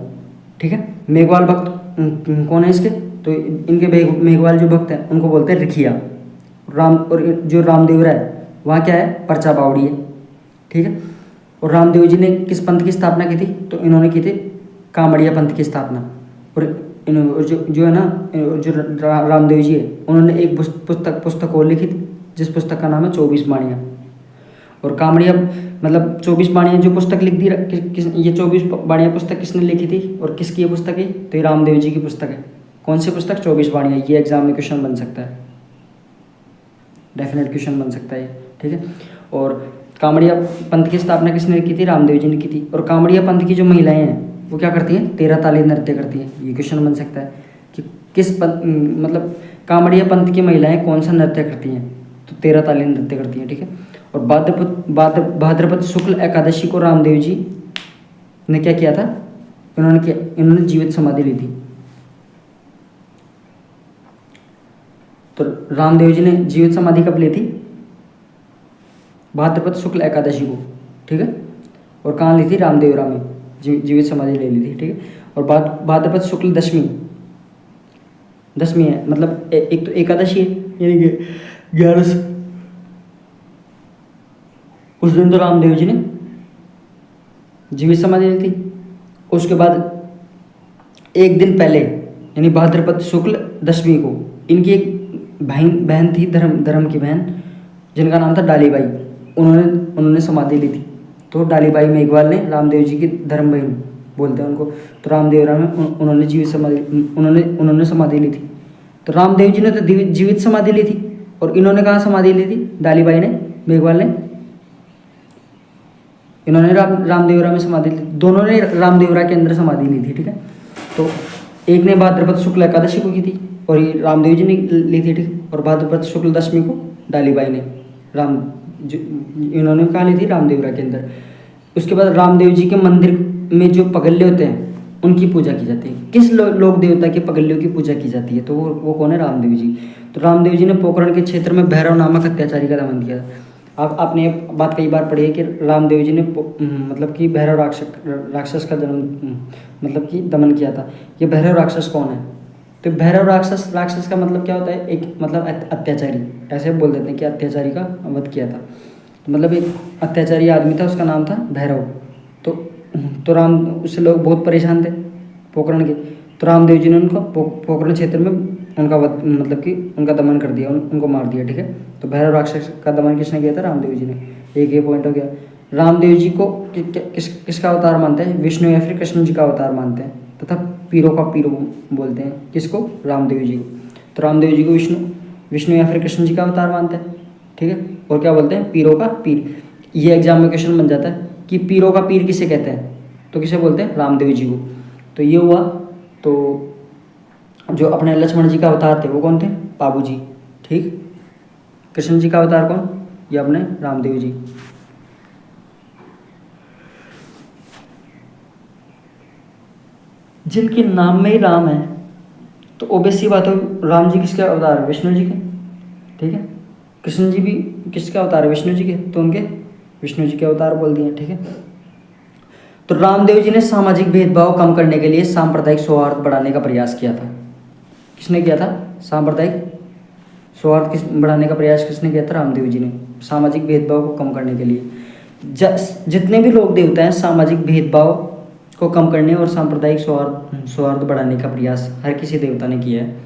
ठीक है, मेघवाल भक्त कौन है इसके? तो इनके मेघवाल जो भक्त हैं उनको बोलते हैं रिखिया। और जो रामदेवरा है वहाँ क्या है? परचा बावड़ी है। ठीक है, और रामदेव जी ने किस पंथ की स्थापना की थी? तो इन्होंने की थी कामड़िया पंथ की स्थापना। और जो है ना, जो रामदेव जी है उन्होंने एक पुस्तक और लिखी थी, जिस पुस्तक का नाम है 24 वाणियाँ। और कामड़िया मतलब 24 बाणियाँ जो पुस्तक लिख दी ये 24 बाणियाँ पुस्तक किसने लिखी थी और किसकी ये पुस्तक है? तो ये रामदेव जी की पुस्तक है। कौन सी पुस्तक? 24 बाणियाँ। ये एग्जाम में क्वेश्चन बन सकता है, डेफिनेट क्वेश्चन बन सकता है, ठीक है। और कामड़िया पंथ की स्थापना किसने की थी? रामदेव जी ने की थी। और कामड़िया पंथ की जो महिलाएं हैं वो क्या करती हैं? 13 ताली नृत्य करती हैं। ये क्वेश्चन बन सकता है कि किस पंथ मतलब कामड़िया पंथ की महिलाएं कौन सा नृत्य करती हैं? तो 13 ताली नृत्य करती हैं, ठीक है। और भाद्रपद शुक्ल एकादशी को रामदेव जी ने क्या किया था? इन्होंने जीवित समाधि ली थी। तो रामदेव जी ने जीवित समाधि कब ली थी? भाद्रपद शुक्ल एकादशी को, ठीक है। और कहाँ ली थी? रामदेवरा में जीवित समाधि ले ली थी, ठीक है। और भाद्रपद शुक्ल दशमी है, मतलब एक तो एकादशी है यानी कि 11 उस दिन तो रामदेव जी ने जीवित समाधि ली थी। उसके बाद एक दिन पहले यानी भाद्रपद शुक्ल दशमी को इनकी एक बहन थी, धर्म की बहन, जिनका नाम था डालीबाई। उन्होंने समाधि ली थी। तो डालीबाई मेघवाल ने रामदेव जी की धर्म बहन बोलते हैं उनको। तो रामदेवरा में उन्होंने समाधि ली थी। तो रामदेव जी ने तो जीवित समाधि ली थी और इन्होंने कहाँ समाधि ली थी? डालीबाई ने, मेघवाल ने, इन्होंने रामदेवरा में समाधि ली। दोनों ने रामदेवरा के अंदर समाधि ली थी, ठीक है। तो एक ने भाद्रपद शुक्ल एकादशी को की थी और ये रामदेव जी ने ली थी, ठीक। और भाद्रपद शुक्ल दशमी को डालीबाई ने इन्होंने कहा ली थी? रामदेवरा के अंदर। उसके बाद रामदेव जी के मंदिर में जो पगल्ले होते हैं उनकी पूजा की जाती है। किस लोक देवता के पगल्यों की पूजा की जाती है? तो वो कौन है? रामदेव जी। तो रामदेव जी ने पोखरण के क्षेत्र में भैरव नामक अत्याचारी का दमन किया। आपने बात कई बार पढ़ी है कि रामदेव जी ने मतलब कि भैरव राक्षस का मतलब कि दमन किया था। ये भैरव राक्षस कौन है? तो भैरव राक्षस का मतलब क्या होता है? एक मतलब अत्याचारी, ऐसे बोल देते हैं कि अत्याचारी का वध किया था। तो मतलब एक अत्याचारी आदमी था, उसका नाम था भैरव। तो उससे लोग बहुत परेशान थे पोखरण के। तो रामदेव जी ने उनको पोखरण क्षेत्र में उनका मतलब कि उनका दमन कर दिया, उनको मार दिया, ठीक है। तो भैरव राक्षस का दमन किसने किया था? रामदेव जी ने। एक ये पॉइंट हो गया। रामदेव जी को किसका अवतार मानते हैं? विष्णु या फिर कृष्ण जी का अवतार मानते हैं तथा पीरों का पीर बोलते हैं। किसको? रामदेव जी को। तो रामदेव जी को विष्णु या फिर कृष्ण जी का अवतार मानते हैं, ठीक है। और क्या बोलते हैं? पीरों का पीर। ये एग्जाम में क्वेश्चन बन जाता है कि पीरों का पीर किसे कहते हैं? तो किसे बोलते हैं? रामदेव जी को। तो ये हुआ। तो जो अपने लक्ष्मण जी का अवतार थे वो कौन थे? बाबू जी, ठीक। कृष्ण जी का अवतार कौन? ये अपने रामदेव जी। जिनके नाम में ही राम है तो ऑब्वियस सी बात है, राम जी किसके अवतार है? विष्णु जी के, ठीक है। कृष्ण जी भी किसके अवतार है? विष्णु जी के। तो उनके विष्णु जी के अवतार बोल दिए, ठीक है। तो रामदेव जी ने सामाजिक भेदभाव कम करने के लिए सांप्रदायिक सौहार्द बढ़ाने का प्रयास किया था। किसने किया था? सांप्रदायिक सौहार्द बढ़ाने का प्रयास किसने किया था? रामदेव जी ने। सामाजिक भेदभाव को कम करने के लिए जितने भी लोग देवता हैं सामाजिक भेदभाव को कम करने और सांप्रदायिक सौहार्द बढ़ाने का प्रयास हर किसी देवता ने किया है।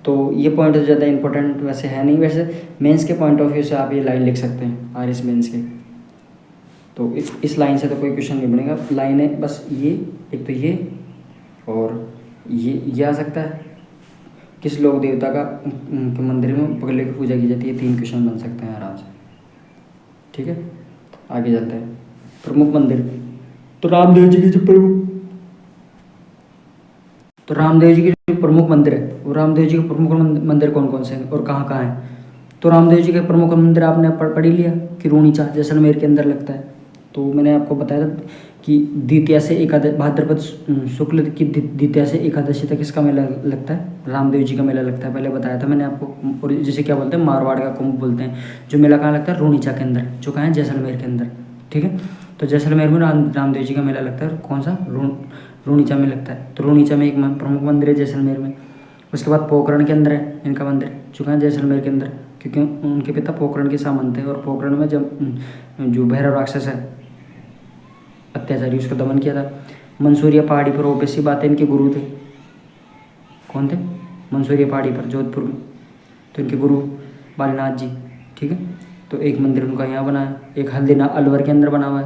तो ये पॉइंट ज़्यादा इंपॉर्टेंट वैसे है नहीं, वैसे मेंस के पॉइंट ऑफ व्यू से आप ये लाइन लिख सकते हैं आरएस मेंस के। तो इस लाइन से तो कोई क्वेश्चन नहीं बनेगा। लाइन है बस ये, एक तो ये और ये आ सकता है। किस लोक देवता का मंदिर में पगले की पूजा की जाती है? 3 क्वेश्चन बन सकते हैं आराम से, ठीक है। आगे चलते हैं। प्रमुख मंदिर। तो रामदेव जी के जो प्रमुख मंदिर है वो रामदेव जी के प्रमुख मंदिर कौन कौन से हैं और कहाँ कहाँ हैं? तो रामदेव जी के प्रमुख मंदिर आपने पढ़ ही लिया कि रूणीचा जैसलमेर के अंदर लगता है। तो मैंने आपको बताया था कि द्वितीया से एकादशी, भाद्रपद शुक्ल की द्वितीया से एकादशी तक इसका मेला लगता है, रामदेव जी का मेला लगता है। पहले बताया था मैंने आपको। और जिसे क्या बोलते हैं? मारवाड़ का कुंभ बोलते हैं। जो मेला कहाँ लगता है? रूणीचा के अंदर, जो कहाँ है? जैसलमेर के अंदर, ठीक है। तो जैसलमेर में रामदेव जी का मेला लगता है। कौन सा? रूणीचा में लगता है। तो रूणीचा में एक प्रमुख मंदिर है जैसलमेर में। उसके बाद पोखरण के अंदर है इनका मंदिर, जो कहाँ है? जैसलमेर के अंदर, क्योंकि उनके पिता पोखरण के सामंत थे और पोखरण में जब जो भैरव राक्षस है अत्याचारी, उसका दमन किया था। मंसूरिया पहाड़ी पर ओबीसी बात है, इनके गुरु थे। कौन थे? मंसूरिया पहाड़ी पर जोधपुर में। तो इनके गुरु बालीनाथ जी, ठीक है। तो एक मंदिर उनका यहाँ बना है, एक हल्दीना अलवर के अंदर बना हुआ है,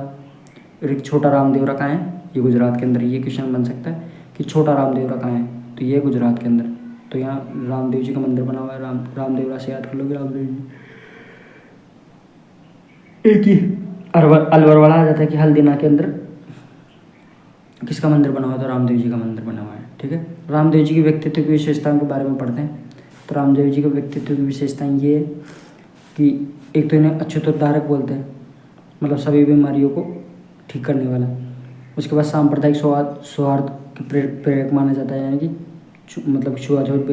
और एक छोटा रामदेवरा कहाँ है, ये गुजरात के अंदर। ये क्वेश्चन बन सकता है कि छोटा रामदेवरा कहाँ है, तो ये गुजरात के अंदर। तो यहाँ रामदेव जी का मंदिर बना हुआ है, रामदेवरा से याद कर लोगे रामदेव जी। एक ही अलवर वाला आ जाता है कि हल्दीना के अंदर किसका मंदिर बना हुआ है, तो रामदेव जी का मंदिर बना हुआ है। ठीक है, रामदेव जी की व्यक्तित्व की विशेषताओं के बारे में पढ़ते हैं। तो रामदेव जी के व्यक्तित्व की विशेषताएं ये है कि एक तो इन्हें अच्युतोद्धारक बोलते हैं, मतलब सभी बीमारियों को ठीक करने वाला। उसके बाद सांप्रदायिक सौहार्द के प्रेरक माना जाता है, यानी कि मतलब छुआछूत,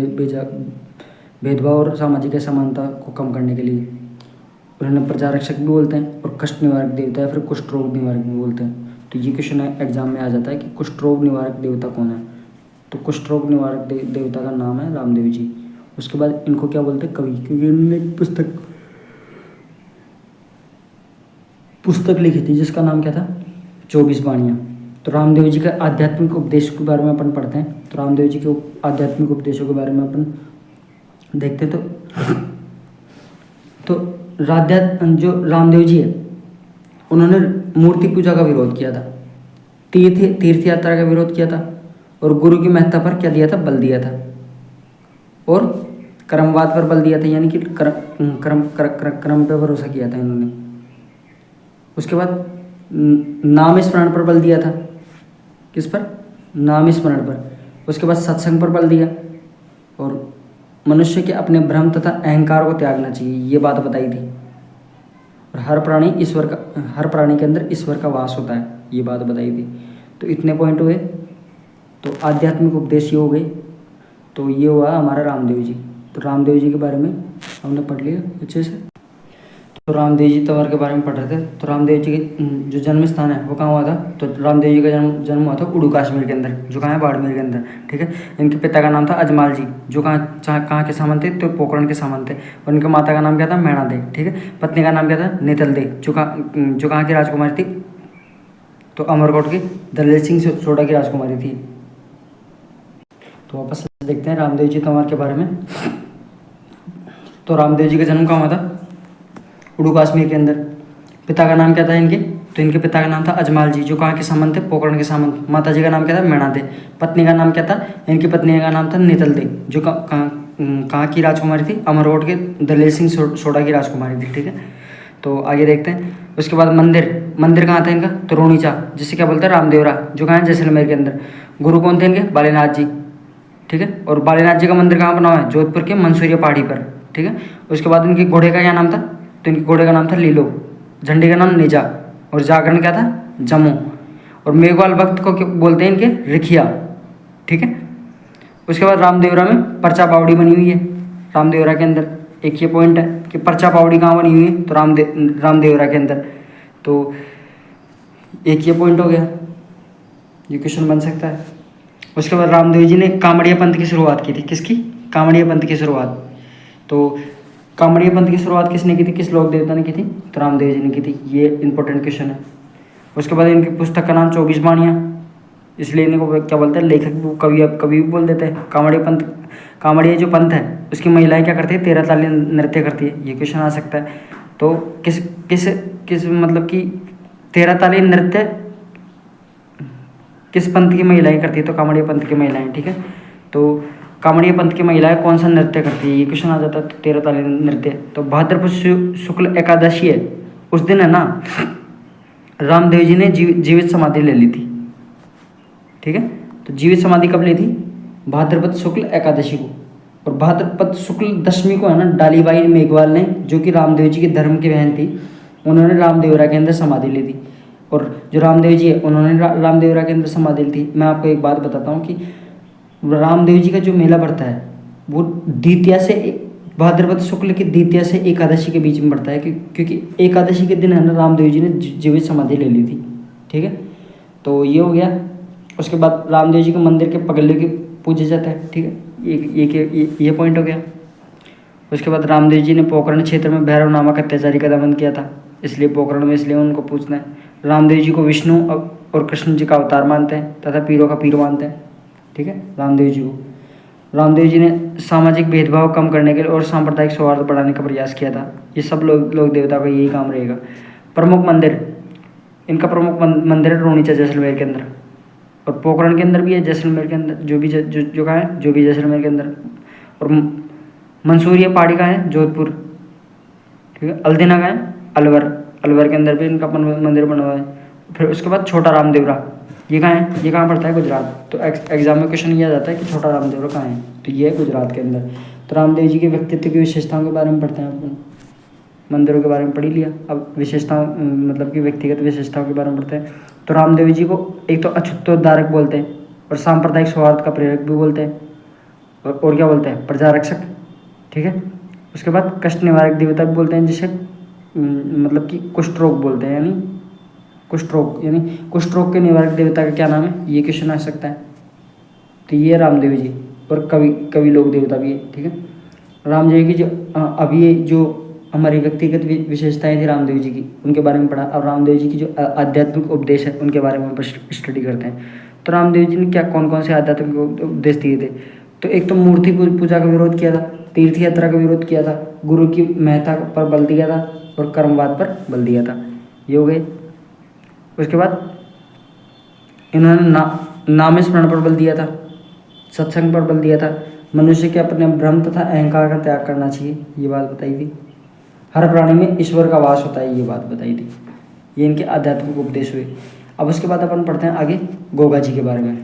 भेदभाव और सामाजिक असमानता को कम करने के लिए। उन्हें प्रजारक्षक भी बोलते हैं, और कष्ट निवारक देवता या फिर कुष्ठ रोग निवारक भी बोलते हैं। तो ये क्वेश्चन एग्जाम में आ जाता है कि कुष्ठ रोग निवारक देवता कौन है, तो कुष्ठ रोग निवारक देवता का नाम है रामदेव जी। उसके बाद इनको क्या बोलते हैं, कवि, क्योंकि इन्होंने एक पुस्तक लिखी थी जिसका नाम क्या था, 24 बाणियाँ। तो रामदेव जी का आध्यात्मिक उपदेश के बारे में अपन पढ़ते हैं। तो रामदेव जी के आध्यात्मिक उपदेशों के बारे में अपन देखते हैं। तो जो रामदेव जी है, उन्होंने मूर्ति पूजा का विरोध किया था, तीर्थ यात्रा का विरोध किया था, और गुरु की महत्ता पर क्या दिया था, बल दिया था, और कर्मवाद पर बल दिया था, यानी कि कर्म पे भरोसा किया था इन्होंने। उसके बाद नाम स्मरण पर बल दिया था, किस पर, नाम स्मरण पर। उसके बाद सत्संग पर बल दिया, और मनुष्य के अपने भ्रम तथा अहंकार को त्यागना चाहिए, ये बात बताई थी। और हर प्राणी के अंदर ईश्वर का वास होता है, ये बात बताई थी। तो इतने पॉइंट हुए। तो आध्यात्मिक उपदेश ये हो गए। तो ये हुआ हमारा रामदेव जी। तो रामदेव जी के बारे में हमने पढ़ लिया अच्छे से। तो रामदेव जी तंवर के बारे में पढ़ रहे थे। तो रामदेव जी के जो जन्म स्थान है वो कहाँ हुआ था, तो रामदेव जी का जन्म हुआ था उड़ू कश्मीर के अंदर, जो कहाँ है, बाड़मेर के अंदर। ठीक है, इनके पिता का नाम था अजमाल जी, जो कहाँ के सामंत थे, तो पोकरण के सामंत थे। और इनके माता का नाम क्या था, मैणा दे। ठीक है, पत्नी का नाम क्या था, नेतल दे, जो कहाँ की राजकुमारी थी, तो अमरकोट की दलेर सिंह सोडा की राजकुमारी थी। तो वापस से देखते हैं रामदेव जी तंवर के बारे में। तो रामदेव जी का जन्म कहाँ हुआ था, उड़ू कश्मीर के अंदर। पिता का नाम क्या था इनके, तो इनके पिता का नाम था अजमाल जी, जो कहाँ के सामंत थे, पोकरण के सामंत। माता जी का नाम क्या था, मैणा दे। पत्नी का नाम क्या था, इनकी पत्नी का नाम था नेतल दे, जो कहाँ की राजकुमारी थी, अमरकोट के दलेर सिंह सोडा की राजकुमारी थी। ठीक है, तो आगे देखते हैं। उसके बाद मंदिर कहाँ था इनका, तो रोनीचा, जिसे क्या बोलते हैं, रामदेवरा, जो कहाँ है, जैसलमेर के अंदर। गुरु कौन थे इनके, बालीनाथ जी। ठीक है, और बालीनाथ जी का मंदिर कहाँ बना हुआ है, जोधपुर के मंसूरिया पहाड़ी पर। ठीक है, उसके बाद इनके घोड़े का क्या नाम था, तो इनके घोड़े का नाम था लीलो, झंडे का नाम नेजा, और जागरण क्या था, जम्मू। और मेघवाल भक्त को क्या बोलते हैं इनके, रिखिया। ठीक है, उसके बाद रामदेवरा में पर्चा बावड़ी बनी हुई है। रामदेवरा के अंदर एक ये पॉइंट है कि पर्चा बावड़ी कहाँ बनी हुई है, तो रामदेवरा के अंदर। तो एक ये पॉइंट हो गया, ये क्वेश्चन बन सकता है। उसके बाद रामदेव जी ने कामड़िया पंथ की शुरुआत की थी, किसकी, कामड़िया पंथ की शुरुआत। तो कामड़िया पंथ की शुरुआत किसने की थी, किस लोक देवता ने की थी, तो रामदेव जी ने की थी। ये इंपॉर्टेंट क्वेश्चन है। उसके बाद इनकी पुस्तक का नाम 24 बाणियाँ, इसलिए इनको क्या बोलते हैं, लेखक कवि भी बोल देते हैं। कामड़िया जो पंथ है उसकी महिलाएं क्या करती है, 13 ताली नृत्य करती है, ये क्वेश्चन आ सकता है। तो किस मतलब कि 13 ताली नृत्य किस पंथ की महिलाएं करती है, तो कामड़िया पंथ की महिलाएं। ठीक है, तो कामड़िया पंथ की महिलाएं कौन सा नृत्य करती है, ये क्वेश्चन आ जाता है। तो 13 ताली नृत्य। तो भाद्रपद शुक्ल एकादशी है, उस दिन है ना, रामदेव जी ने जीवित समाधि ले ली थी। ठीक है, तो जीवित समाधि कब ली थी, भाद्रपद शुक्ल एकादशी को। और भाद्रपद शुक्ल दशमी को है ना, डालीबाई मेघवाल ने, जो कि रामदेव जी की धर्म की बहन थी, उन्होंने रामदेवरा के अंदर समाधि ली थी। और जो रामदेव जी है उन्होंने रामदेवरा के अंदर समाधि ली थी। मैं आपको एक बात बताता हूँ कि रामदेव जी का जो मेला पड़ता है वो द्वितीया से, भाद्रपद शुक्ल की द्वितीया से एकादशी के बीच में पड़ता है, क्योंकि एकादशी के दिन है ना, रामदेव जी ने जीवित समाधि ले ली थी। ठीक है, तो ये हो गया। उसके बाद रामदेव जी के मंदिर के पगले के पूजे जाते हैं। ठीक है, ये पॉइंट हो गया। उसके बाद रामदेव जी ने पोकरण क्षेत्र में भैरव नामक अत्याचारी का दमन किया था, इसलिए पोकरण में, इसलिए उनको पूछना है। रामदेव जी को विष्णु और कृष्ण जी का अवतार मानते हैं तथा पीरों का पीर मानते हैं। ठीक है, रामदेव जी को। रामदेव जी ने सामाजिक भेदभाव कम करने के लिए और सांप्रदायिक सौहार्द बढ़ाने का प्रयास किया था। ये सब लोक देवता का यही काम रहेगा। प्रमुख मंदिर, इनका प्रमुख मंदिर है रोनीचा जैसलमेर के अंदर, और पोखरण के अंदर भी है, जैसलमेर के अंदर जो कहाँ है, जो भी जैसलमेर के अंदर, और मंसूरिया पहाड़ी का है जोधपुर, ठीक है। अल्दिना का है अलवर के अंदर भी इनका मंदिर बना हुआ है। फिर उसके बाद छोटा रामदेवरा, ये कहाँ है, ये कहाँ पड़ता है, गुजरात। तो एग्जाम में क्वेश्चन ये आ जाता है कि छोटा रामदेवरा कहाँ है, तो ये है गुजरात के अंदर। तो रामदेव जी के व्यक्तित्व की विशेषताओं के बारे में पढ़ते हैं अपन, मंदिरों के बारे में पढ़ ही लिया, अब विशेषताओं मतलब कि व्यक्तिगत विशेषताओं के बारे में पढ़ते हैं। तो रामदेव जी को एक तो अछूतोद्धारक बोलते हैं, और सांप्रदायिक सौहार्द का प्रेरक भी बोलते हैं, और क्या बोलते हैं, प्रजा रक्षक, ठीक है। उसके बाद कष्ट निवारक देवता भी बोलते हैं, जिसे मतलब कि कुष्ठ रोग बोलते हैं, यानी कुष्ठ रोग के निवारक देवता का क्या नाम है, ये क्वेश्चन आ सकता है। तो ये रामदेव जी, और कवि लोक देवता भी है, ठीक है। रामदेव की जो अभी जो हमारी व्यक्तिगत विशेषताएं थी रामदेव जी की, उनके बारे में पढ़ा। अब रामदेव जी की जो आध्यात्मिक उपदेश है उनके बारे में स्टडी करते हैं। तो रामदेव जी ने क्या कौन कौन से आध्यात्मिक उपदेश दिए थे। तो एक तो मूर्ति पूजा का विरोध किया था, तीर्थ यात्रा का विरोध किया था, गुरु की महत्ता पर बल दिया था, और कर्मवाद पर बल दिया था, ये हो गए। उसके बाद इन्होंने नामस्मरण पर बल दिया था, सत्संग पर बल दिया था, मनुष्य के अपने भ्रम तथा अहंकार का त्याग करना चाहिए, ये बात बताई थी। हर प्राणी में ईश्वर का वास होता है, ये बात बताई थी। ये इनके आध्यात्मिक उपदेश हुए। अब उसके बाद अपन पढ़ते हैं आगे गोगा जी के बारे में।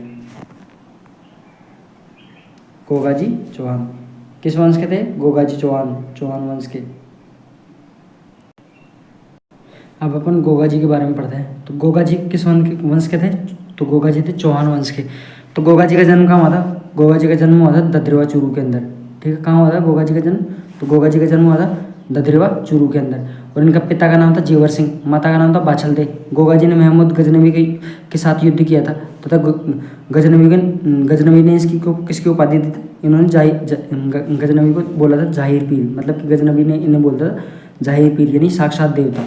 गोगा जी चौहान किस वंश के थे, गोगा जी चौहान वंश के। अब अपन गोगा जी के बारे में पढ़ते हैं। तो गोगा जी किस वंश के थे, तो गोगा जी थे चौहान वंश के। तो गोगा जी का जन्म कहाँ हुआ था, गोगा जी का जन्म हुआ था ददरेवा चूरू के अंदर, ठीक है। कहाँ हुआ था गोगा जी का जन्म, तो गोगा जी का जन्म हुआ था ददरेवा चूरू के अंदर, और इनका पिता का नाम था जेवर सिंह, माता का नाम था बाछल दे। गोगा जी ने महमूद गजनवी के साथ युद्ध किया था तथा गजनवी ने इसकी को किसकी उपाधि दी थी, इन्होंने गजनवी को बोला था जाहिर पीर, मतलब कि गजनवी ने इन्हें बोलता था जाहिर पीर, यानी साक्षात देवता।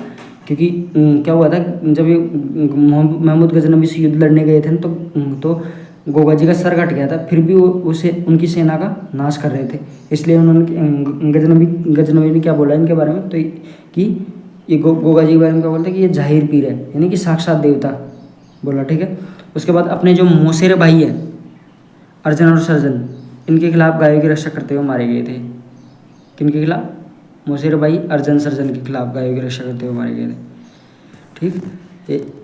क्योंकि क्या हुआ था, जब ये महमूद गजनवी से युद्ध लड़ने गए थे तो गोगा जी का सर कट गया था, फिर भी वो उसे उनकी सेना का नाश कर रहे थे। इसलिए उन्होंने गजनवी ने क्या बोला इनके बारे में, तो कि ये गोगा जी के बारे में क्या बोलते हैं कि ये जाहिर पीर है, यानी कि साक्षात देवता बोला, ठीक है। उसके बाद अपने जो मौसेरे भाई है अर्जुन और सर्जन, इनके खिलाफ गायों की रक्षा करते हुए मारे गए थे। किनके खिलाफ, मौसेरे भाई अर्जुन सर्जन के खिलाफ गायों की रक्षा करते हुए मारे गए थे, ठीक।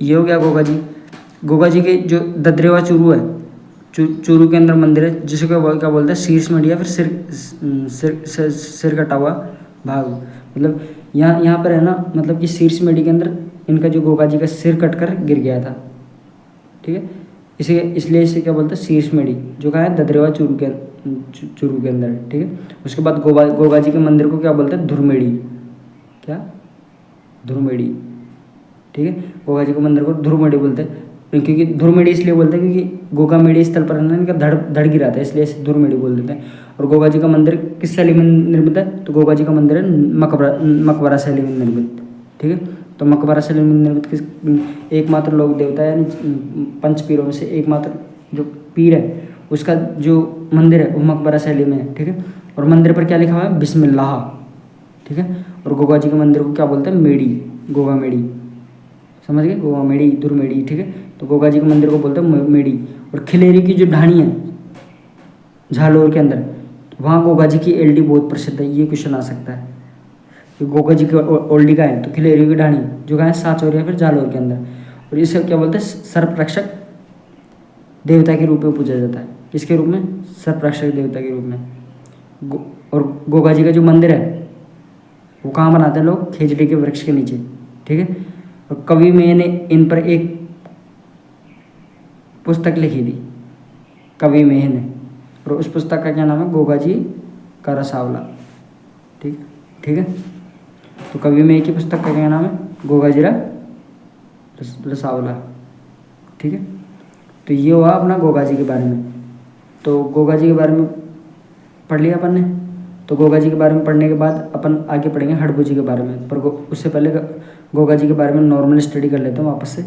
ये हो गया गोगा जी। गोगा जी के जो ददरेवा चूरू है, चूरू के अंदर मंदिर है, जिसे क्या बोलते हैं शीर्ष मंडी, या फिर सिर कटा हुआ भाग, मतलब यहाँ पर है ना, मतलब कि शीर्ष मंडी के अंदर इनका जो गोगा जी का सिर कटकर गिर गया था, ठीक है। इसलिए इसे क्या बोलते हैं शीर्ष मंडी, जो कहाँ है ददरेवा चूरू के अंदर, ठीक है। उसके बाद गोगा जी के मंदिर को क्या बोलते हैं धुरमेड़ी, क्या धुरमेड़ी, ठीक है। गोगा जी के मंदिर को धुरमेड़ी बोलते हैं, क्योंकि धुरमेड़ी इसलिए बोलते हैं क्योंकि गोगा मेड़ी स्थल पर इनका धड़ गिरा था, इसलिए इसे धुरमेड़ी बोल देते हैं। और गोगा जी का मंदिर किस शैली में निर्मित है, तो गोगा जी का मंदिर है मकबरा शैली में निर्मित, ठीक है। तो मकबरा शैली में निर्मित किस एकमात्र लोक देवता यानी पंच पीरों में से एकमात्र जो पीर है उसका जो मंदिर है वो मकबरा शैली में है, ठीक है। और मंदिर पर क्या लिखा हुआ है, बिस्मिल्लाह, ठीक है। और गोगा जी के मंदिर को क्या बोलते हैं, मेड़ी, गोगा मेड़ी, समझ गए, गोगा मेड़ी धुरमेड़ी, ठीक है। तो गोगा जी के मंदिर को बोलते हैं मेड़ी। और खिलेरी की जो ढाणी है झालोर के अंदर, तो वहाँ गोगा जी की एल्डी बहुत प्रसिद्ध है, ये क्वेश्चन आ सकता है कि गोगा जी की ओल्डी का है, तो खिलेरी की ढाणी जो कहाँ है सांचौर या फिर झालोर के अंदर। और इसे क्या बोलते हैं सर्परक्षक देवता के रूप में पूजा जाता है, किसके रूप में, सर्परक्षक देवता के रूप में। और गोगा जी का जो मंदिर है वो कहाँ बनाते हैं लोग, खेजड़ी के वृक्ष के नीचे, ठीक है। और कवि में ने इन पर एक पुस्तक लिखी थी, कवि मेह ने, और उस पुस्तक का क्या नाम है, गोगा जी का रसावला, ठीक है। तो कवि मेह की पुस्तक का क्या नाम है, गोगा जी रसावला, ठीक है। तो ये हुआ अपना गोगा जी के बारे में। तो गोगा जी के बारे में पढ़ लिया अपन ने। तो गोगा जी के बारे में पढ़ने के बाद अपन आगे पढ़ेंगे हड़बू जी के बारे में, पर उससे पहले गोगा जी के बारे में नॉर्मल स्टडी कर लेते हैं वापस से।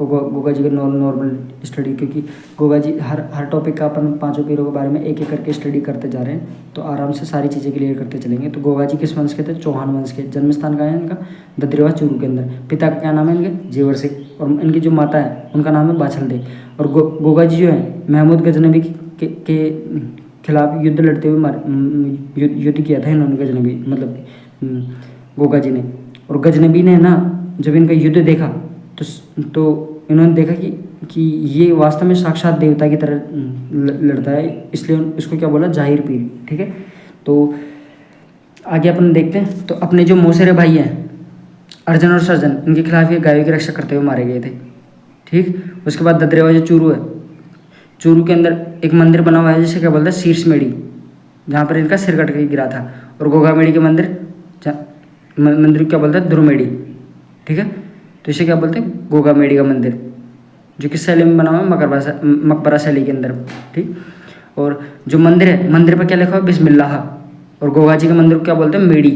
गोगा जी का नॉर्मल स्टडी, क्योंकि गोगा जी हर टॉपिक का अपन पांचों पीरों के बारे में एक एक करके स्टडी करते जा रहे हैं, तो आराम से सारी चीज़ें क्लियर करते चलेंगे। तो गोगा जी किस वंश के थे? चौहान वंश के। जन्म स्थान का है इनका ददरेवा चूरू के अंदर। पिता का क्या नाम है इनके? जेवर सिंह। और इनकी जो माता है उनका नाम है बाछल दे। और गोगा जी जो है महमूद गजनबी के खिलाफ युद्ध लड़ते हुए युद्ध किया था इन्होंने, गजनबी मतलब गोगा जी ने। और गजनबी ने ना जब इनका युद्ध देखा तो इन्होंने देखा कि ये वास्तव में साक्षात देवता की तरह लड़ता है, इसलिए इसको क्या बोला? जाहिर पीर। ठीक है, तो आगे अपन देखते हैं। तो अपने जो मौसेरे भाई हैं अर्जुन और सर्जन, इनके खिलाफ ये गायों की रक्षा करते हुए मारे गए थे। ठीक, उसके बाद ददरेवा जो चूरू है, चूरू के अंदर एक मंदिर बना हुआ है जिसे क्या बोलते हैं? शीर्षमेड़ी, जहाँ पर इनका सिर कट के गिरा था। और गोगामेड़ी के मंदिर क्या बोलते हैं? ध्रुमेड़ी। ठीक है, तो इसे क्या बोलते हैं? गोगामेड़ी का मंदिर, जो कि शैली में बना हुआ है, मकबरा शैली के अंदर। ठीक, और जो मंदिर है, मंदिर पर क्या लिखा हुआ है? बिस्मिल्लाह। और गोगा जी के मंदिर को क्या बोलते हैं? मेड़ी।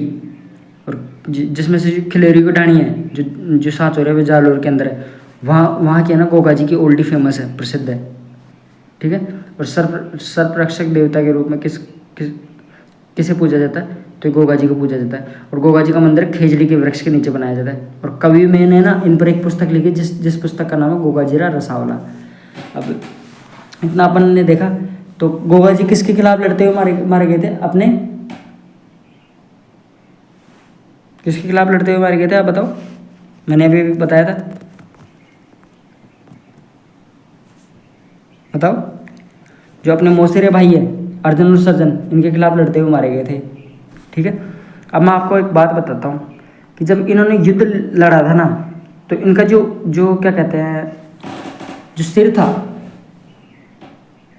और जिसमें से जो खिलेरी की ढाणी है, जो सांचौर है जालोर के अंदर है, वहाँ की है ना गोगा जी की ओल्डी फेमस है, प्रसिद्ध है। ठीक है, और सर्परक्षक देवता के रूप में किसे पूजा जाता है? तो गोगा जी को पूजा जाता है। और गोगा जी का मंदिर खेजड़ी के वृक्ष के नीचे बनाया जाता है। और कवि मैंने ना इन पर एक पुस्तक लिखी जिस पुस्तक का नाम है गोगाजीरा रसावला। अब इतना अपन ने देखा, तो गोगा जी किसके खिलाफ लड़ते हुए मारे गए थे? अपने किसके खिलाफ लड़ते हुए मारे गए थे? आप बताओ, मैंने अभी बताया था, बताओ। जो अपने मौसेरे भाई है अर्जुन और सर्जन, इनके खिलाफ लड़ते हुए मारे गए थे। ठीक है, अब मैं आपको एक बात बताता हूँ कि जब इन्होंने युद्ध लड़ा था ना, तो इनका जो क्या कहते हैं, जो सिर था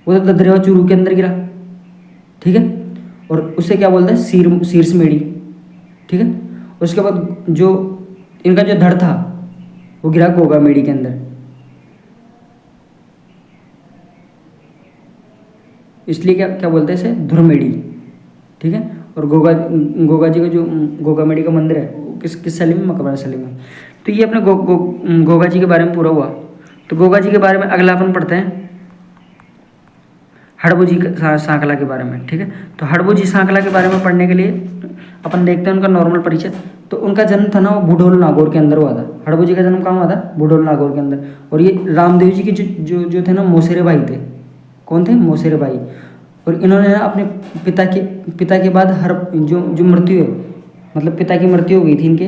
वो तो ददरेवा चूरू के अंदर गिरा। ठीक है, और उसे क्या बोलते हैं? शीर्षमेड़ी। ठीक है, उसके बाद जो इनका जो धड़ था वो गिरा गोगामेड़ी के अंदर, इसलिए क्या बोलते हैं इसे? ध्रुमेड़ी। ठीक है, और गोगा जी का जो गोगामेड़ी का मंदिर है वो किस शैली में? मकबरा शैली में। तो ये अपने गोगा जी के बारे में पूरा हुआ। तो गोगा जी के बारे में अगला अपन पढ़ते हैं हड़बू जी सांकला के बारे में। ठीक है, तो हड़बू जी सांकला के बारे में पढ़ने के लिए अपन देखते हैं उनका नॉर्मल परिचय। तो उनका जन्म था ना वो बुढोल नागौर के अंदर हुआ था। हड़बू जी का जन्म कहाँ हुआ था? बुढोल नागौर के अंदर। और ये रामदेव जी के जो थे ना मौसेरे भाई थे। कौन थे? मौसेरे भाई। और इन्होंने ना अपने पिता के बाद जो मृत्यु है, मतलब पिता की मृत्यु हो गई थी इनके,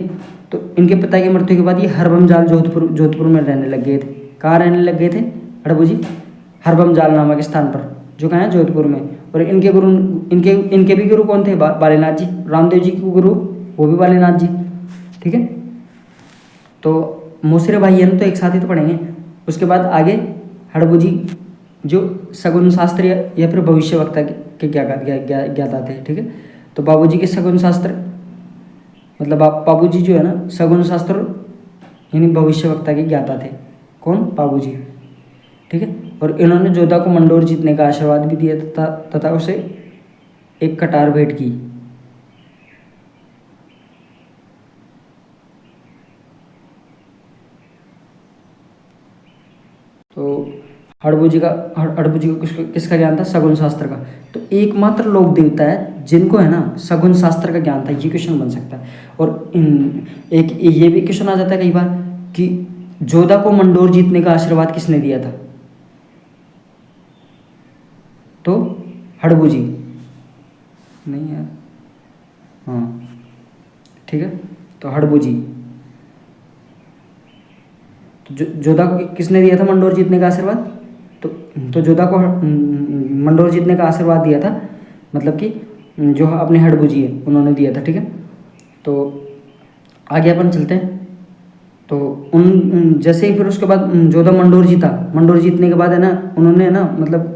तो इनके पिता की मृत्यु के बाद ये हरबमजाल जोधपुर में रहने लग गए थे। कहाँ रहने लग गए थे हड़बू जी? हरबमजाल नामक स्थान पर, जो कहाँ है? जोधपुर में। और इनके गुरु इनके भी गुरु कौन थे? बालीनाथ जी। रामदेव जी के गुरु वो भी बालीनाथ जी। ठीक है, तो मौसेरे भाई है ना, तो एक साथ ही तो पढ़ेंगे। उसके बाद आगे हड़बू जी जो सगुन शास्त्र या फिर भविष्यवक्ता के ज्ञाता थे। ठीक है, तो बाबूजी के सगुन शास्त्र, मतलब बाबूजी जो है ना सगुन शास्त्र यानी भविष्यवक्ता के ज्ञाता थे। कौन? बाबूजी। ठीक है, और इन्होंने जोधा को मंडोर जीतने का आशीर्वाद भी दिया तथा उसे एक कटार भेंट की। तो हड़बू जी को किसका ज्ञान था? सगुन शास्त्र का। तो एकमात्र लोक देवता है जिनको है ना सगुन शास्त्र का ज्ञान था। ये क्वेश्चन बन सकता है। और एक ये भी क्वेश्चन आ जाता है कई बार कि जोधा को मंडोर जीतने का आशीर्वाद किसने दिया था? तो हड़बू जी नहीं यार, हाँ ठीक है, तो हड़बू जी। तो जोधा को किसने दिया था मंडोर जीतने का आशीर्वाद? तो जोधा को मंडोर जीतने का आशीर्वाद दिया था, मतलब कि जो अपने हड़बू जी है उन्होंने दिया था। ठीक है, तो आगे अपन चलते हैं। तो जैसे ही फिर उसके बाद जोधा मंडोर जीता, मंडोर जीतने के बाद है ना उन्होंने ना मतलब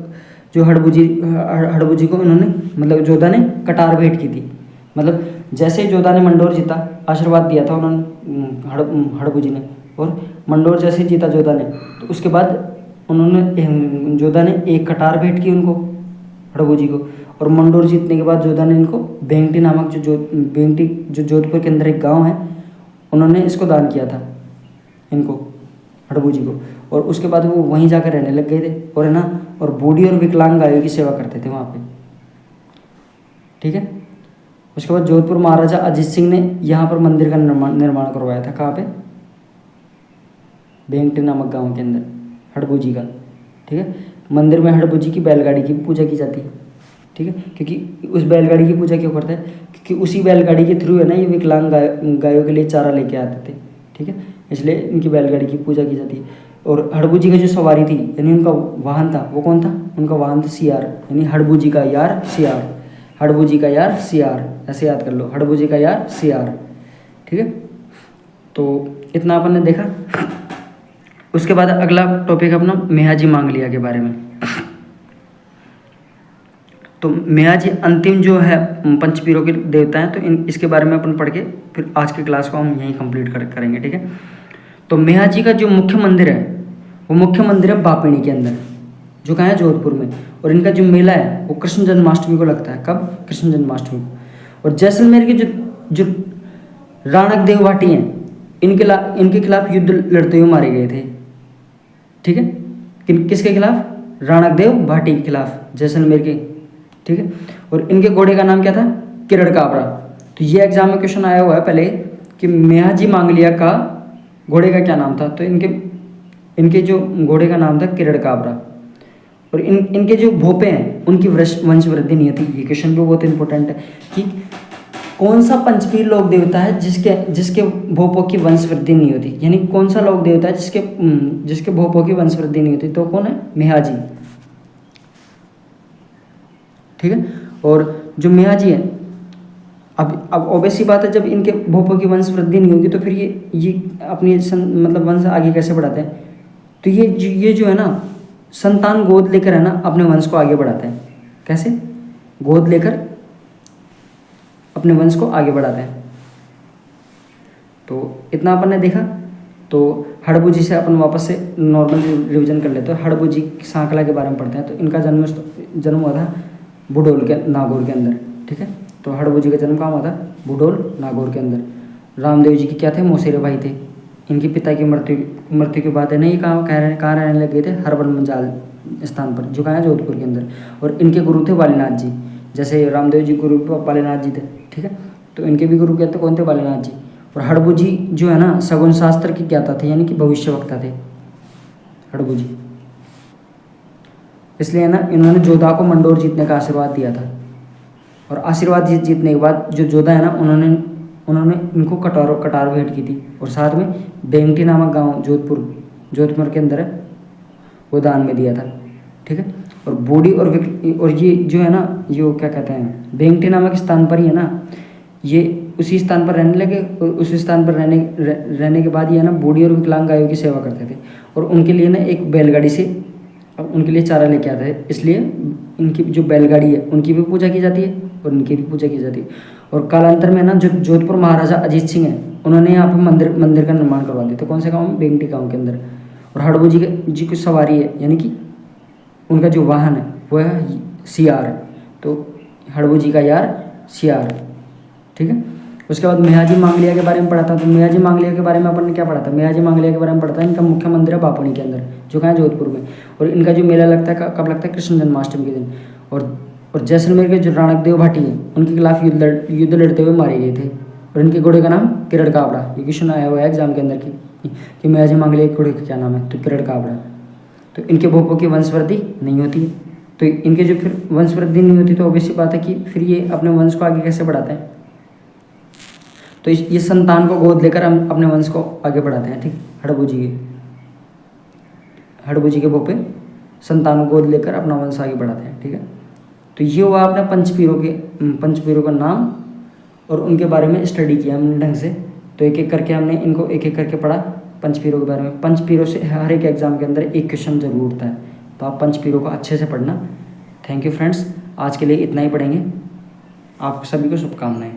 जो हड़बू जी को इन्होंने मतलब जोधा ने कटार भेंट की थी। मतलब जैसे ही जोधा ने मंडोर जीता, आशीर्वाद दिया था उन्होंने हड़बू जी ने, और मंडोर जैसे ही जीता जोधा ने, तो उसके बाद जोधा ने एक कटार भेंट की उनको, हड़बू जी को। और मंडोर जीतने के बाद जोधा ने इनको बेंगटी नामक जो जोधपुर के अंदर एक गांव है, उन्होंने इसको दान किया था इनको। हड़बू जी को। और उसके बाद वो वहीं जाकर रहने लग गए थे, और है ना, और बूढ़ी और विकलांग गायों की सेवा करते थे वहाँ पे, ठीक है। उसके बाद जोधपुर महाराजा अजीत सिंह ने यहाँ पर मंदिर का निर्माण करवाया था। कहाँ पे? बेंगटी नामक गांव के अंदर हड़बू जी का, ठीक है। मंदिर में हड़बू जी की बैलगाड़ी की पूजा की जाती है, ठीक है। क्योंकि उस बैलगाड़ी की पूजा क्यों करते हैं? क्योंकि उसी बैलगाड़ी के थ्रू है ना ये विकलांग गायों के लिए चारा लेके आते थे, ठीक है। इसलिए इनकी बैलगाड़ी की पूजा की जाती है। और हड़बू जी का जो सवारी थी, यानी उनका वाहन था, वो कौन था? उनका वाहन था सियार, यानी हड़बू जी का यार सियार। हड़बू जी का यार सियार, ऐसे याद कर लो, हड़बू जी का यार सियार, ठीक है। तो इतना अपन ने देखा। उसके बाद अगला टॉपिक अपना मेहाजी मांगलिया के बारे में। तो मेहाजी अंतिम जो है पंचपीरों के देवता हैं, तो इसके बारे में अपन पढ़ के फिर आज की क्लास को हम यहीं कंप्लीट करेंगे, ठीक है। तो मेहाजी का जो मुख्य मंदिर है, वो मुख्य मंदिर है बापिणी के अंदर, जो कहाँ है? जोधपुर में। और इनका जो मेला है वो कृष्ण जन्माष्टमी को लगता है। कब? कृष्ण जन्माष्टमी को। और जैसलमेर के जो राणक देव भाटी हैं, इनके खिलाफ युद्ध लड़ते हुए मारे गए थे, ठीक है। किसके खिलाफ? राणक देव भाटी के खिलाफ, जैसलमेर के, ठीक है। और इनके घोड़े का नाम क्या था? किरण काबरा। तो ये एग्जाम में क्वेश्चन आया हुआ है पहले कि मेहाजी मांगलिया का घोड़े का क्या नाम था? तो इनके जो घोड़े का नाम था किरण काबरा। और इनके जो भोपे हैं उनकी वंश वृद्धि नहीं होती। ये क्वेश्चन भी बहुत इंपॉर्टेंट है कि कौन सा पंचपीर लोक देवता है जिसके भोपों की वंश वृद्धि नहीं होती, यानी कौन सा लोक देवता है जिसके भोपों की वंश वृद्धि नहीं होती? तो कौन है? मेहाजी, ठीक है। और जो मेहाजी है, अब ऑब्वियसली बात है, जब इनके भोपों की वंश वृद्धि नहीं होगी तो फिर ये अपनी मतलब वंश आगे कैसे बढ़ाते हैं? तो ये जो है ना, संतान गोद लेकर है ना अपने वंश को आगे बढ़ाते हैं। कैसे? गोद लेकर अपने वंश को आगे बढ़ाते हैं। तो इतना अपन ने देखा। तो हड़बू जी से अपन वापस से नॉर्मल रिवीजन कर लेते हैं। हड़बू जी सांकला के बारे में पढ़ते हैं। तो इनका जन्म हुआ था बुडोल के नागौर के अंदर, ठीक है। तो हड़बू जी का जन्म कहाँ हुआ था? बुडोल नागौर के अंदर। रामदेव जी के क्या थे? मौसेरे भाई थे। इनकी पिता की मृत्यु के बाद है ना ये कहाँ रहने लग गए थे? हरबन मंजाल स्थान पर, जो कहाँ है? जोधपुर के अंदर। और इनके गुरु थे बालीनाथ जी, जैसे रामदेव जी गुरु बालीनाथ जी थे, ठीक है। तो इनके भी गुरु क्या थे? कौन थे? बालीनाथ जी। और हड़बू जी जो है ना सगुन शास्त्र के ज्ञाता थे, यानी कि भविष्यवक्ता थे हड़बू जी। इसलिए ना इन्होंने जोधा को मंडोर जीतने का आशीर्वाद दिया था। और आशीर्वाद जीतने के बाद जो जोधा है ना, उन्होंने इनको कटार भेंट की थी। और साथ में बेंगटी नामक गांव जोधपुर के अंदर है, वो दान में दिया था, ठीक है। और बूढ़ी और ये जो है ना, ये क्या कहते हैं, बेंगटी नामक स्थान पर ही है ना, ये उसी स्थान पर रहने लगे। और उसी स्थान पर रहने के बाद ये है ना बूढ़ी और विकलांग गायों की सेवा करते थे। और उनके लिए ना एक बैलगाड़ी से उनके लिए चारा लेके आता है, इसलिए इनकी जो बैलगाड़ी है उनकी भी पूजा की जाती है और इनकी भी पूजा की जाती है। और कालांतर में ना जो जोधपुर महाराजा अजीत सिंह है, उन्होंने यहाँ पर मंदिर का निर्माण करवा दिया। तो कौन से गाँव में? बेंगटी गाँव के अंदर। और हड़बू जी की सवारी है, यानी कि उनका जो वाहन है वो है सियार। तो हड़बू जी का यार सियार, ठीक है। उसके बाद मेहाजी मांगलिया के बारे में पढ़ा था। तो मेहाजी मांगलिया के बारे में अपन ने क्या पढ़ा था? मेहाजी मांगलिया के बारे में पढ़ा था इनका मुख्य मंदिर है बापुनी के अंदर, जो कहाँ है? जोधपुर में। और इनका जो मेला लगता है कब लगता है? कृष्ण जन्माष्टमी के दिन। और जैसलमेर के जो राणक देव भाटी हैं उनके खिलाफ युद्ध लड़ते हुए मारे गए थे। और इनके घोड़े का नाम किरण काबरा। ये क्वेश्चन आया हुआ है एग्जाम के अंदर कि मेहाजी मांगलिया के घोड़े का क्या नाम है? तो किरण काबरा। तो इनके भोपों की वंशवृद्धि नहीं होती। तो इनके जो फिर वंशवृद्धि नहीं होती तो ऑब्वियसली बात है कि फिर ये अपने वंश को आगे कैसे बढ़ाते हैं? तो ये संतान को गोद लेकर हम अपने वंश को आगे बढ़ाते हैं, ठीक। हड़बू जी के भोपे संतान को गोद लेकर अपना वंश आगे बढ़ाते हैं, ठीक है। तो ये हुआ अपने पंचपीरों का नाम और उनके बारे में स्टडी किया हमने ढंग से। तो एक एक करके हमने इनको एक एक करके पढ़ा पंचपीरों के बारे में। पंचपीरों से हर एक एग्जाम के अंदर एक क्वेश्चन जरूर उठता है, तो आप पंचपीरों को अच्छे से पढ़ना। थैंक यू फ्रेंड्स, आज के लिए इतना ही पढ़ेंगे। आप सभी को शुभकामनाएं।